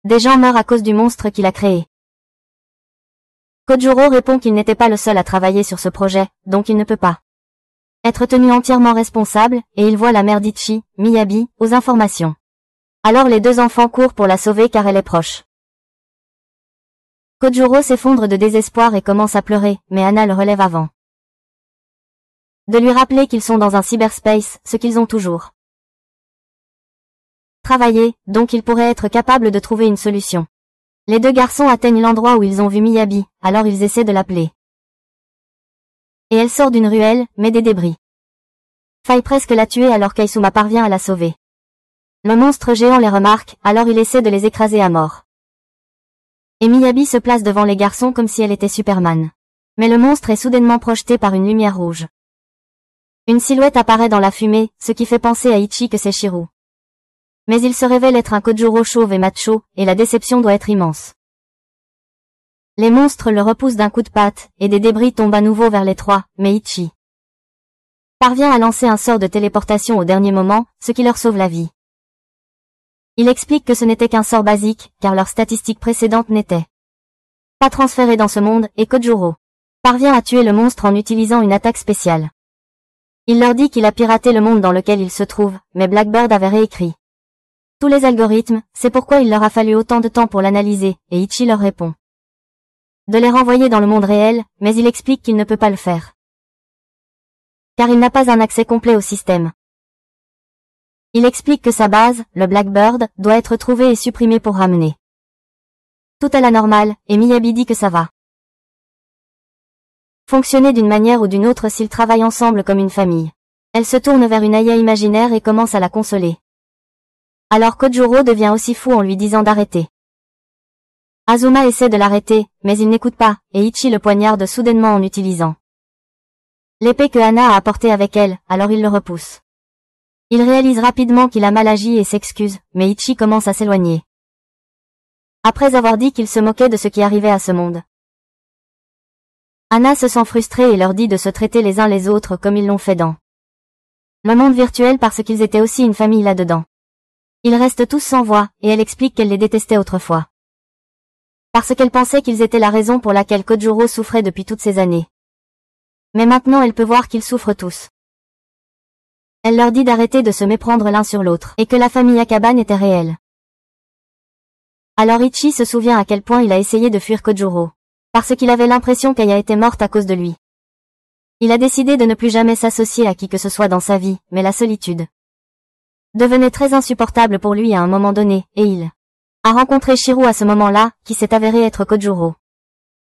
des gens meurent à cause du monstre qu'il a créé. Kojuro répond qu'il n'était pas le seul à travailler sur ce projet, donc il ne peut pas être tenu entièrement responsable, et il voit la mère d'Ichi, Miyabi, aux informations. Alors les deux enfants courent pour la sauver car elle est proche. Kojuro s'effondre de désespoir et commence à pleurer, mais Anna le relève avant de lui rappeler qu'ils sont dans un cyberspace, ce qu'ils ont toujours travaillé, donc ils pourraient être capables de trouver une solution. Les deux garçons atteignent l'endroit où ils ont vu Miyabi, alors ils essaient de l'appeler. Et elle sort d'une ruelle, mais des débris faillent presque la tuer alors qu'Aisuma parvient à la sauver. Le monstre géant les remarque, alors il essaie de les écraser à mort. Et Miyabi se place devant les garçons comme si elle était Superman. Mais le monstre est soudainement projeté par une lumière rouge. Une silhouette apparaît dans la fumée, ce qui fait penser à Ichi que c'est Shirou. Mais il se révèle être un Kojuro chauve et macho, et la déception doit être immense. Les monstres le repoussent d'un coup de patte, et des débris tombent à nouveau vers les trois, mais Ichi parvient à lancer un sort de téléportation au dernier moment, ce qui leur sauve la vie. Il explique que ce n'était qu'un sort basique, car leurs statistiques précédentes n'étaient pas transférées dans ce monde, et Kojuro parvient à tuer le monstre en utilisant une attaque spéciale. Il leur dit qu'il a piraté le monde dans lequel il se trouve, mais Blackbird avait réécrit tous les algorithmes, c'est pourquoi il leur a fallu autant de temps pour l'analyser, et Ichi leur répond de les renvoyer dans le monde réel, mais il explique qu'il ne peut pas le faire, car il n'a pas un accès complet au système. Il explique que sa base, le Blackbird, doit être trouvée et supprimée pour ramener tout à la normale, et Miyabi dit que ça va fonctionner d'une manière ou d'une autre s'ils travaillent ensemble comme une famille. Elle se tourne vers une Aya imaginaire et commence à la consoler. Alors Kojuro devient aussi fou en lui disant d'arrêter. Azuma essaie de l'arrêter, mais il n'écoute pas, et Ichi le poignarde soudainement en utilisant l'épée que Hana a apportée avec elle, alors il le repousse. Il réalise rapidement qu'il a mal agi et s'excuse, mais Ichi commence à s'éloigner. Après avoir dit qu'il se moquait de ce qui arrivait à ce monde. Hana se sent frustrée et leur dit de se traiter les uns les autres comme ils l'ont fait dans le monde virtuel parce qu'ils étaient aussi une famille là-dedans. Ils restent tous sans voix, et elle explique qu'elle les détestait autrefois. Parce qu'elle pensait qu'ils étaient la raison pour laquelle Kojuro souffrait depuis toutes ces années. Mais maintenant elle peut voir qu'ils souffrent tous. Elle leur dit d'arrêter de se méprendre l'un sur l'autre, et que la famille Akaban était réelle. Alors Ichi se souvient à quel point il a essayé de fuir Kojuro. Parce qu'il avait l'impression qu'Aya était morte à cause de lui. Il a décidé de ne plus jamais s'associer à qui que ce soit dans sa vie, mais la solitude devenait très insupportable pour lui à un moment donné, et il a rencontré Shiro à ce moment-là, qui s'est avéré être Kojuro.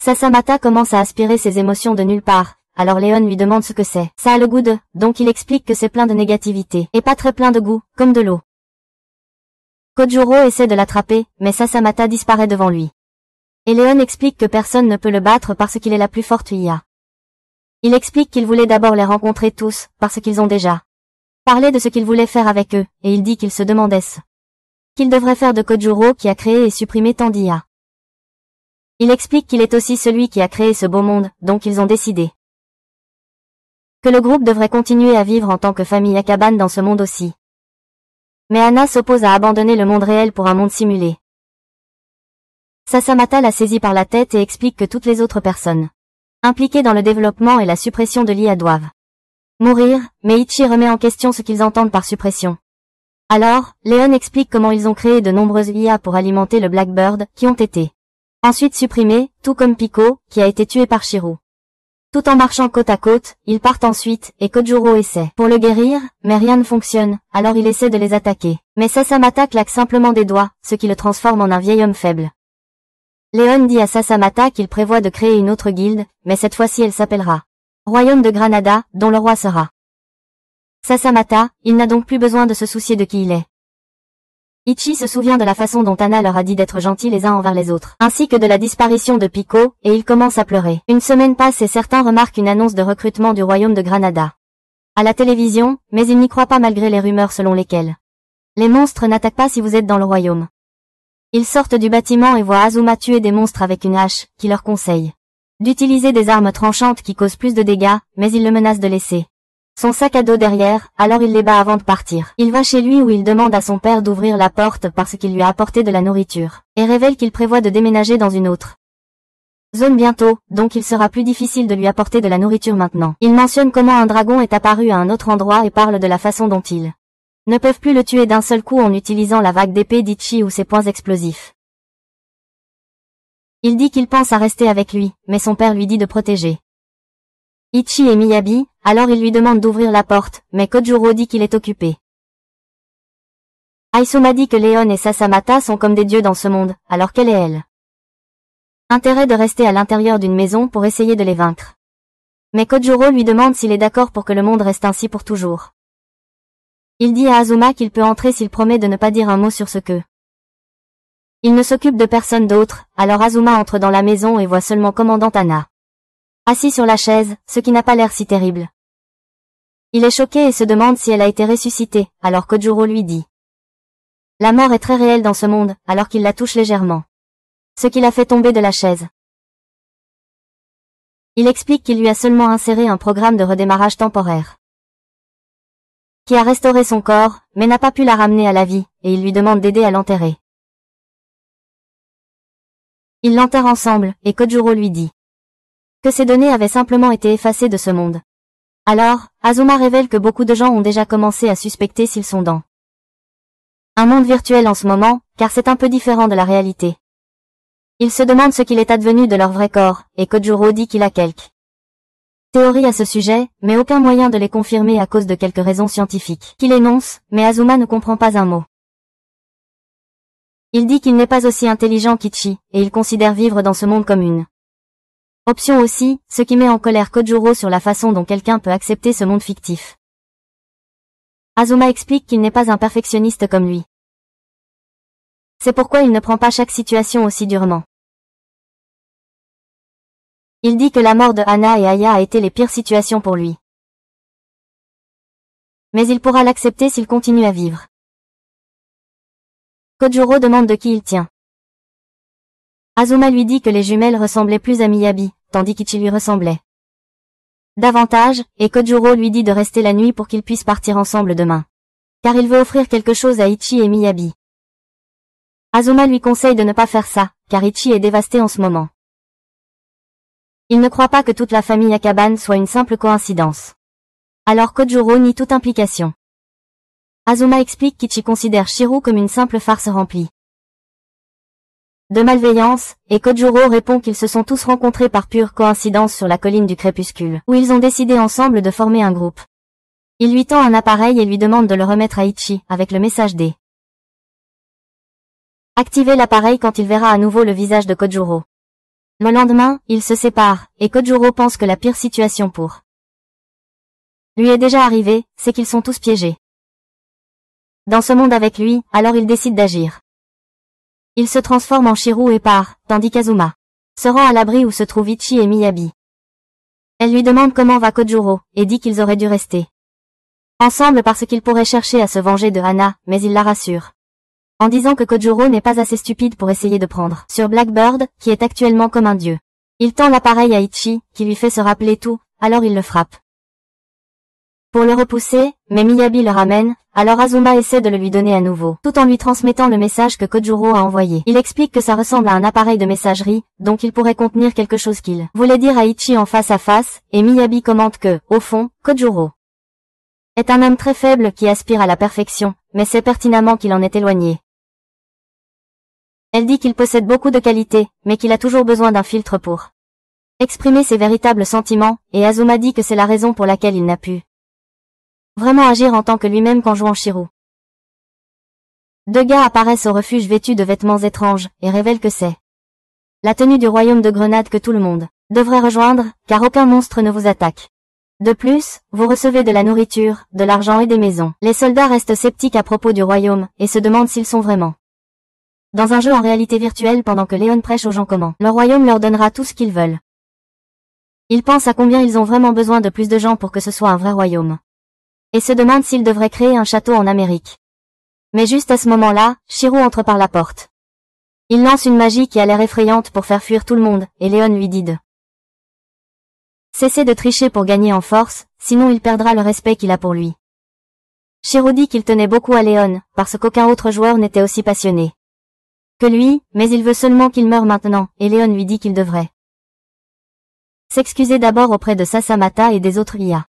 Sasamata commence à aspirer ses émotions de nulle part, alors Léon lui demande ce que c'est. Ça a le goût de, donc il explique que c'est plein de négativité, et pas très plein de goût, comme de l'eau. Kojuro essaie de l'attraper, mais Sasamata disparaît devant lui. Et Léon explique que personne ne peut le battre parce qu'il est la plus forte IA. Il explique qu'il voulait d'abord les rencontrer tous, parce qu'ils ont déjà parlé de ce qu'il voulait faire avec eux, et il dit qu'il se demandait ce qu'il devrait faire de Kojuro qui a créé et supprimé tant d'IA. Il explique qu'il est aussi celui qui a créé ce beau monde, donc ils ont décidé que le groupe devrait continuer à vivre en tant que famille Akaban dans ce monde aussi. Mais Hana s'oppose à abandonner le monde réel pour un monde simulé. Sasamata l'a saisit par la tête et explique que toutes les autres personnes impliquées dans le développement et la suppression de l'IA doivent mourir, mais Ichi remet en question ce qu'ils entendent par suppression. Alors, Léon explique comment ils ont créé de nombreuses IA pour alimenter le Blackbird, qui ont été ensuite supprimées, tout comme Pico, qui a été tué par Shiro. Tout en marchant côte à côte, ils partent ensuite, et Kojuro essaie pour le guérir, mais rien ne fonctionne, alors il essaie de les attaquer. Mais Sasamata claque simplement des doigts, ce qui le transforme en un vieil homme faible. Léon dit à Sasamata qu'il prévoit de créer une autre guilde, mais cette fois-ci elle s'appellera Royaume de Granada, dont le roi sera Sasamata. Il n'a donc plus besoin de se soucier de qui il est. Ichi se souvient de la façon dont Hana leur a dit d'être gentils les uns envers les autres, ainsi que de la disparition de Pico, et il commence à pleurer. Une semaine passe et certains remarquent une annonce de recrutement du Royaume de Granada à la télévision, mais ils n'y croient pas malgré les rumeurs selon lesquelles les monstres n'attaquent pas si vous êtes dans le royaume. Ils sortent du bâtiment et voient Azuma tuer des monstres avec une hache, qui leur conseille d'utiliser des armes tranchantes qui causent plus de dégâts, mais il le menace de laisser son sac à dos derrière, alors il les bat avant de partir. Il va chez lui où il demande à son père d'ouvrir la porte parce qu'il lui a apporté de la nourriture, et révèle qu'il prévoit de déménager dans une autre zone bientôt, donc il sera plus difficile de lui apporter de la nourriture maintenant. Il mentionne comment un dragon est apparu à un autre endroit et parle de la façon dont ils ne peuvent plus le tuer d'un seul coup en utilisant la vague d'épée d'Ichi ou ses points explosifs. Il dit qu'il pense à rester avec lui, mais son père lui dit de protéger Ichi et Miyabi, alors il lui demande d'ouvrir la porte, mais Kojuro dit qu'il est occupé. Aisuma dit que Léon et Sasamata sont comme des dieux dans ce monde, alors quelle est elle? Intérêt de rester à l'intérieur d'une maison pour essayer de les vaincre. Mais Kojuro lui demande s'il est d'accord pour que le monde reste ainsi pour toujours. Il dit à Azuma qu'il peut entrer s'il promet de ne pas dire un mot sur ce que il ne s'occupe de personne d'autre, alors Azuma entre dans la maison et voit seulement Commandant Hana assis sur la chaise, ce qui n'a pas l'air si terrible. Il est choqué et se demande si elle a été ressuscitée, alors Kojuro lui dit la mort est très réelle dans ce monde, alors qu'il la touche légèrement. Ce qui l'a fait tomber de la chaise. Il explique qu'il lui a seulement inséré un programme de redémarrage temporaire, qui a restauré son corps, mais n'a pas pu la ramener à la vie, et il lui demande d'aider à l'enterrer. Ils l'enterrent ensemble, et Kojuro lui dit que ces données avaient simplement été effacées de ce monde. Alors, Azuma révèle que beaucoup de gens ont déjà commencé à suspecter s'ils sont dans un monde virtuel en ce moment, car c'est un peu différent de la réalité. Ils se demandent ce qu'il est advenu de leur vrai corps, et Kojuro dit qu'il a quelques théories à ce sujet, mais aucun moyen de les confirmer à cause de quelques raisons scientifiques qu'il énonce, mais Azuma ne comprend pas un mot. Il dit qu'il n'est pas aussi intelligent qu'Ichi, et il considère vivre dans ce monde comme une option aussi, ce qui met en colère Kojuro sur la façon dont quelqu'un peut accepter ce monde fictif. Azuma explique qu'il n'est pas un perfectionniste comme lui. C'est pourquoi il ne prend pas chaque situation aussi durement. Il dit que la mort de Hana et Aya a été les pires situations pour lui. Mais il pourra l'accepter s'il continue à vivre. Kojuro demande de qui il tient. Azuma lui dit que les jumelles ressemblaient plus à Miyabi, tandis qu'Ichi lui ressemblait davantage, et Kojuro lui dit de rester la nuit pour qu'ils puissent partir ensemble demain. Car il veut offrir quelque chose à Ichi et Miyabi. Azuma lui conseille de ne pas faire ça, car Ichi est dévasté en ce moment. Il ne croit pas que toute la famille Akaban soit une simple coïncidence. Alors Kojuro nie toute implication. Azuma explique qu'Ichi considère Shiro comme une simple farce remplie de malveillance, et Kojuro répond qu'ils se sont tous rencontrés par pure coïncidence sur la colline du crépuscule, où ils ont décidé ensemble de former un groupe. Il lui tend un appareil et lui demande de le remettre à Ichi, avec le message D. Activer l'appareil quand il verra à nouveau le visage de Kojuro. Le lendemain, ils se séparent, et Kojuro pense que la pire situation pour lui est déjà arrivée, c'est qu'ils sont tous piégés dans ce monde avec lui, alors il décide d'agir. Il se transforme en Shiro et part, tandis qu'Azuma se rend à l'abri où se trouvent Ichi et Miyabi. Elle lui demande comment va Kojuro, et dit qu'ils auraient dû rester ensemble parce qu'il pourrait chercher à se venger de Hana, mais il la rassure en disant que Kojuro n'est pas assez stupide pour essayer de prendre sur Blackbird, qui est actuellement comme un dieu. Il tend l'appareil à Ichi, qui lui fait se rappeler tout, alors il le frappe pour le repousser, mais Miyabi le ramène, alors Azuma essaie de le lui donner à nouveau, tout en lui transmettant le message que Kojuro a envoyé. Il explique que ça ressemble à un appareil de messagerie, donc il pourrait contenir quelque chose qu'il voulait dire à Ichi en face à face, et Miyabi commente que, au fond, Kojuro est un homme très faible qui aspire à la perfection, mais sait pertinemment qu'il en est éloigné. Elle dit qu'il possède beaucoup de qualités, mais qu'il a toujours besoin d'un filtre pour exprimer ses véritables sentiments, et Azuma dit que c'est la raison pour laquelle il n'a pu vraiment agir en tant que lui-même qu'en jouant Shiro. Deux gars apparaissent au refuge vêtus de vêtements étranges, et révèlent que c'est la tenue du royaume de Grenade que tout le monde devrait rejoindre, car aucun monstre ne vous attaque. De plus, vous recevez de la nourriture, de l'argent et des maisons. Les soldats restent sceptiques à propos du royaume, et se demandent s'ils sont vraiment dans un jeu en réalité virtuelle pendant que Léon prêche aux gens comment le royaume leur donnera tout ce qu'ils veulent. Ils pensent à combien ils ont vraiment besoin de plus de gens pour que ce soit un vrai royaume. Et se demandent s'ils devraient créer un château en Amérique. Mais juste à ce moment-là, Shiro entre par la porte. Il lance une magie qui a l'air effrayante pour faire fuir tout le monde, et Léon lui dit de cesser de tricher pour gagner en force, sinon il perdra le respect qu'il a pour lui. Shiro dit qu'il tenait beaucoup à Léon, parce qu'aucun autre joueur n'était aussi passionné que lui, mais il veut seulement qu'il meure maintenant, et Léon lui dit qu'il devrait s'excuser d'abord auprès de Sasamata et des autres IA.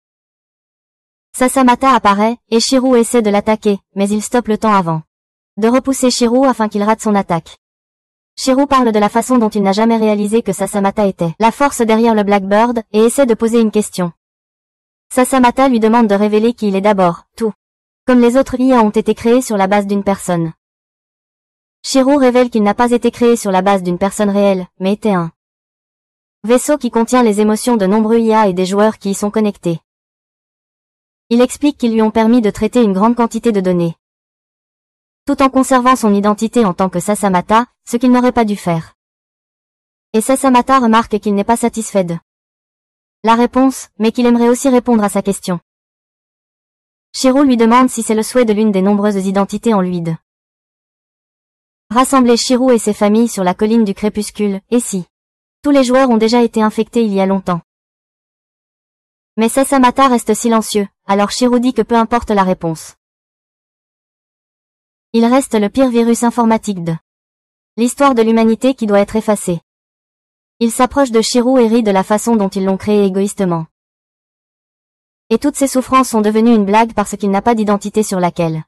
Sasamata apparaît, et Shiro essaie de l'attaquer, mais il stoppe le temps avant de repousser Shiro afin qu'il rate son attaque. Shiro parle de la façon dont il n'a jamais réalisé que Sasamata était la force derrière le Blackbird, et essaie de poser une question. Sasamata lui demande de révéler qui il est d'abord, tout comme les autres IA ont été créés sur la base d'une personne. Shiro révèle qu'il n'a pas été créé sur la base d'une personne réelle, mais était un vaisseau qui contient les émotions de nombreux IA et des joueurs qui y sont connectés. Il explique qu'ils lui ont permis de traiter une grande quantité de données, tout en conservant son identité en tant que Sasamata, ce qu'il n'aurait pas dû faire. Et Sasamata remarque qu'il n'est pas satisfait de la réponse, mais qu'il aimerait aussi répondre à sa question. Shiro lui demande si c'est le souhait de l'une des nombreuses identités en lui de rassembler Shiro et ses familles sur la colline du crépuscule, et si tous les joueurs ont déjà été infectés il y a longtemps. Mais Sasamata reste silencieux, alors Shiro dit que peu importe la réponse. Il reste le pire virus informatique de l'histoire de l'humanité qui doit être effacé. Il s'approche de Shiro et rit de la façon dont ils l'ont créé égoïstement. Et toutes ses souffrances sont devenues une blague parce qu'il n'a pas d'identité sur laquelle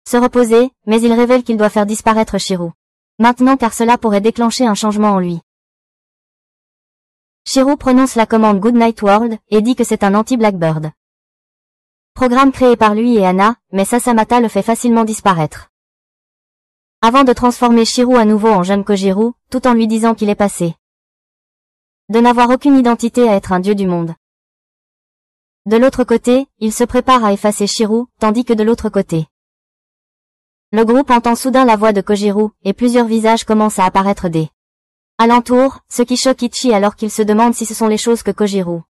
se reposer, mais il révèle qu'il doit faire disparaître Shiro. Maintenant car cela pourrait déclencher un changement en lui. Shiro prononce la commande Goodnight World et dit que c'est un anti-Blackbird. Programme créé par lui et Anna, mais Sasamata le fait facilement disparaître. Avant de transformer Shiro à nouveau en jeune Kojiro, tout en lui disant qu'il est passé de n'avoir aucune identité à être un dieu du monde. De l'autre côté, il se prépare à effacer Shiro, tandis que de l'autre côté, le groupe entend soudain la voix de Kojiro, et plusieurs visages commencent à apparaître des alentours, ce qui choque Ichi alors qu'il se demande si ce sont les choses que Kojiro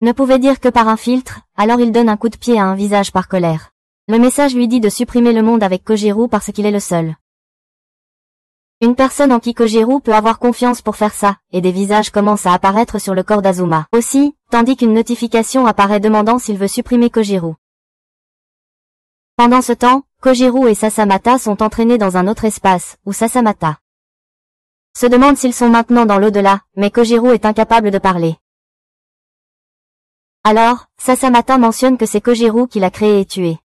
ne pouvait dire que par un filtre, alors il donne un coup de pied à un visage par colère. Le message lui dit de supprimer le monde avec Kojiro parce qu'il est le seul. Une personne en qui Kojiro peut avoir confiance pour faire ça, et des visages commencent à apparaître sur le corps d'Azuma. Aussi, tandis qu'une notification apparaît demandant s'il veut supprimer Kojiro. Pendant ce temps, Kojiro et Sasamata sont entraînés dans un autre espace, où Sasamata se demande s'ils sont maintenant dans l'au-delà, mais Kojiro est incapable de parler. Alors, Sasamata mentionne que c'est Kojiro qui l'a créé et tué.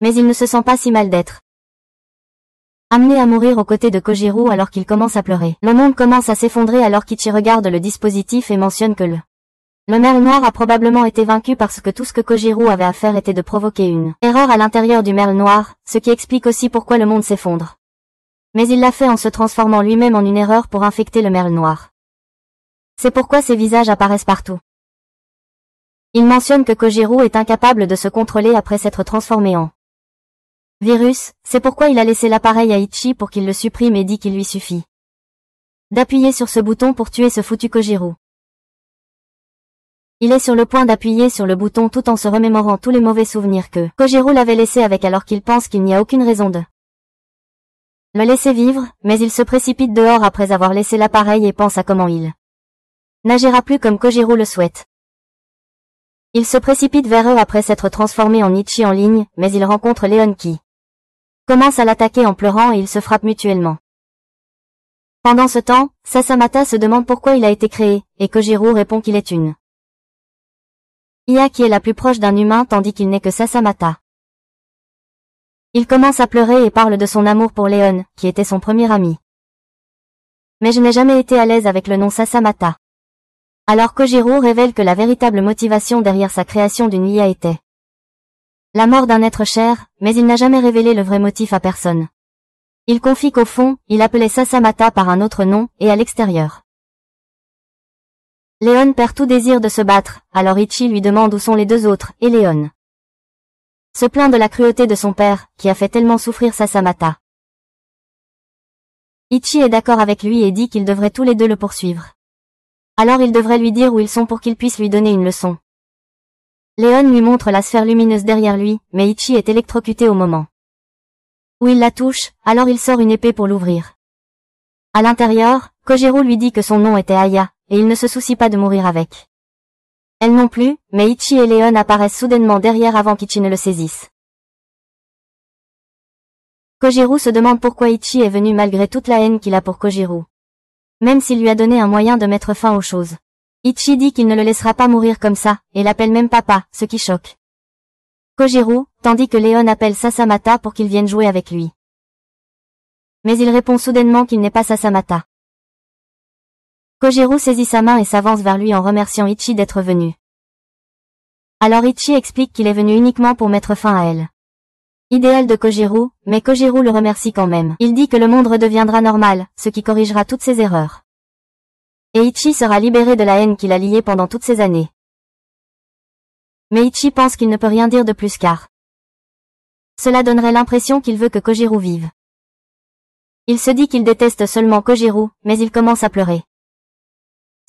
Mais il ne se sent pas si mal d'être amené à mourir aux côtés de Kojiro alors qu'il commence à pleurer. Le monde commence à s'effondrer alors qu'Ichi regarde le dispositif et mentionne que le merle noir a probablement été vaincu parce que tout ce que Kojiro avait à faire était de provoquer une erreur à l'intérieur du merle noir, ce qui explique aussi pourquoi le monde s'effondre. Mais il l'a fait en se transformant lui-même en une erreur pour infecter le merle noir. C'est pourquoi ses visages apparaissent partout. Il mentionne que Kojiro est incapable de se contrôler après s'être transformé en virus, c'est pourquoi il a laissé l'appareil à Ichi pour qu'il le supprime et dit qu'il lui suffit d'appuyer sur ce bouton pour tuer ce foutu Kojiro. Il est sur le point d'appuyer sur le bouton tout en se remémorant tous les mauvais souvenirs que Kojiro l'avait laissé avec alors qu'il pense qu'il n'y a aucune raison de le laisser vivre, mais il se précipite dehors après avoir laissé l'appareil et pense à comment il n'agira plus comme Kojiro le souhaite. Il se précipite vers eux après s'être transformé en Ichi en ligne, mais il rencontre Leon qui commence à l'attaquer en pleurant et ils se frappent mutuellement. Pendant ce temps, Sasamata se demande pourquoi il a été créé, et Kojiro répond qu'il est une IA qui est la plus proche d'un humain tandis qu'il n'est que Sasamata. Il commence à pleurer et parle de son amour pour Leon, qui était son premier ami. Mais je n'ai jamais été à l'aise avec le nom Sasamata. Alors Kojiro révèle que la véritable motivation derrière sa création d'une IA était la mort d'un être cher, mais il n'a jamais révélé le vrai motif à personne. Il confie qu'au fond, il appelait Sasamata par un autre nom, et à l'extérieur. Leon perd tout désir de se battre, alors Ichi lui demande où sont les deux autres, et Leon se plaint de la cruauté de son père, qui a fait tellement souffrir Sasamata. Ichi est d'accord avec lui et dit qu'ils devraient tous les deux le poursuivre. Alors il devrait lui dire où ils sont pour qu'il puisse lui donner une leçon. Leon lui montre la sphère lumineuse derrière lui, mais Ichi est électrocuté au moment où il la touche, alors il sort une épée pour l'ouvrir. À l'intérieur, Kojiro lui dit que son nom était Aya, et il ne se soucie pas de mourir avec elle non plus, mais Ichi et Leon apparaissent soudainement derrière avant qu'Ichi ne le saisisse. Kojiro se demande pourquoi Ichi est venu malgré toute la haine qu'il a pour Kojiro. Même s'il lui a donné un moyen de mettre fin aux choses. Ichi dit qu'il ne le laissera pas mourir comme ça, et l'appelle même papa, ce qui choque Kojiro, tandis que Leon appelle Sasamata pour qu'il vienne jouer avec lui. Mais il répond soudainement qu'il n'est pas Sasamata. Kojiro saisit sa main et s'avance vers lui en remerciant Ichi d'être venu. Alors Ichi explique qu'il est venu uniquement pour mettre fin à elle. Idéal de Kojiro, mais Kojiro le remercie quand même. Il dit que le monde redeviendra normal, ce qui corrigera toutes ses erreurs. Et Ichi sera libéré de la haine qu'il a liée pendant toutes ces années. Mais Ichi pense qu'il ne peut rien dire de plus car cela donnerait l'impression qu'il veut que Kojiro vive. Il se dit qu'il déteste seulement Kojiro, mais il commence à pleurer.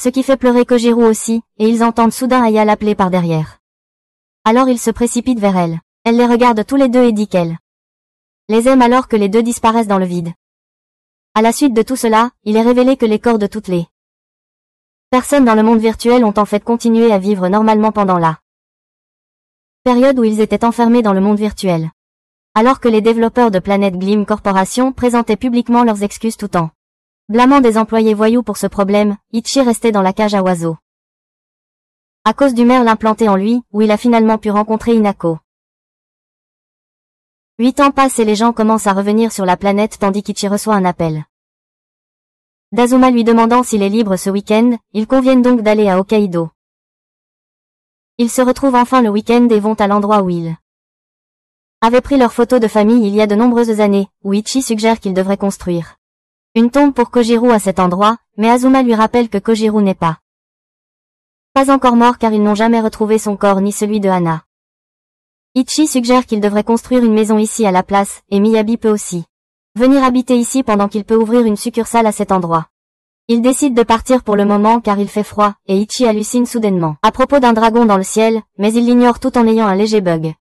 Ce qui fait pleurer Kojiro aussi, et ils entendent soudain Aya l'appeler par derrière. Alors il se précipite vers elle. Elle les regarde tous les deux et dit qu'elle les aime alors que les deux disparaissent dans le vide. À la suite de tout cela, il est révélé que les corps de toutes les personnes dans le monde virtuel ont en fait continué à vivre normalement pendant la période où ils étaient enfermés dans le monde virtuel. Alors que les développeurs de Planet Gleam Corporation présentaient publiquement leurs excuses tout en blâmant des employés voyous pour ce problème, Ichi restait dans la cage à oiseaux. À cause du merle implanté en lui, où il a finalement pu rencontrer Inako. 8 ans passent et les gens commencent à revenir sur la planète tandis qu'Ichi reçoit un appel d'Azuma lui demandant s'il est libre ce week-end. Ils conviennent donc d'aller à Hokkaido. Ils se retrouvent enfin le week-end et vont à l'endroit où ils avaient pris leur photo de famille il y a de nombreuses années, où Ichi suggère qu'il devrait construire une tombe pour Kojiro à cet endroit, mais Azuma lui rappelle que Kojiro n'est pas encore mort car ils n'ont jamais retrouvé son corps ni celui de Hana. Ichi suggère qu'il devrait construire une maison ici à la place, et Miyabi peut aussi venir habiter ici pendant qu'il peut ouvrir une succursale à cet endroit. Il décide de partir pour le moment car il fait froid, et Ichi hallucine soudainement à propos d'un dragon dans le ciel, mais il l'ignore tout en ayant un léger bug.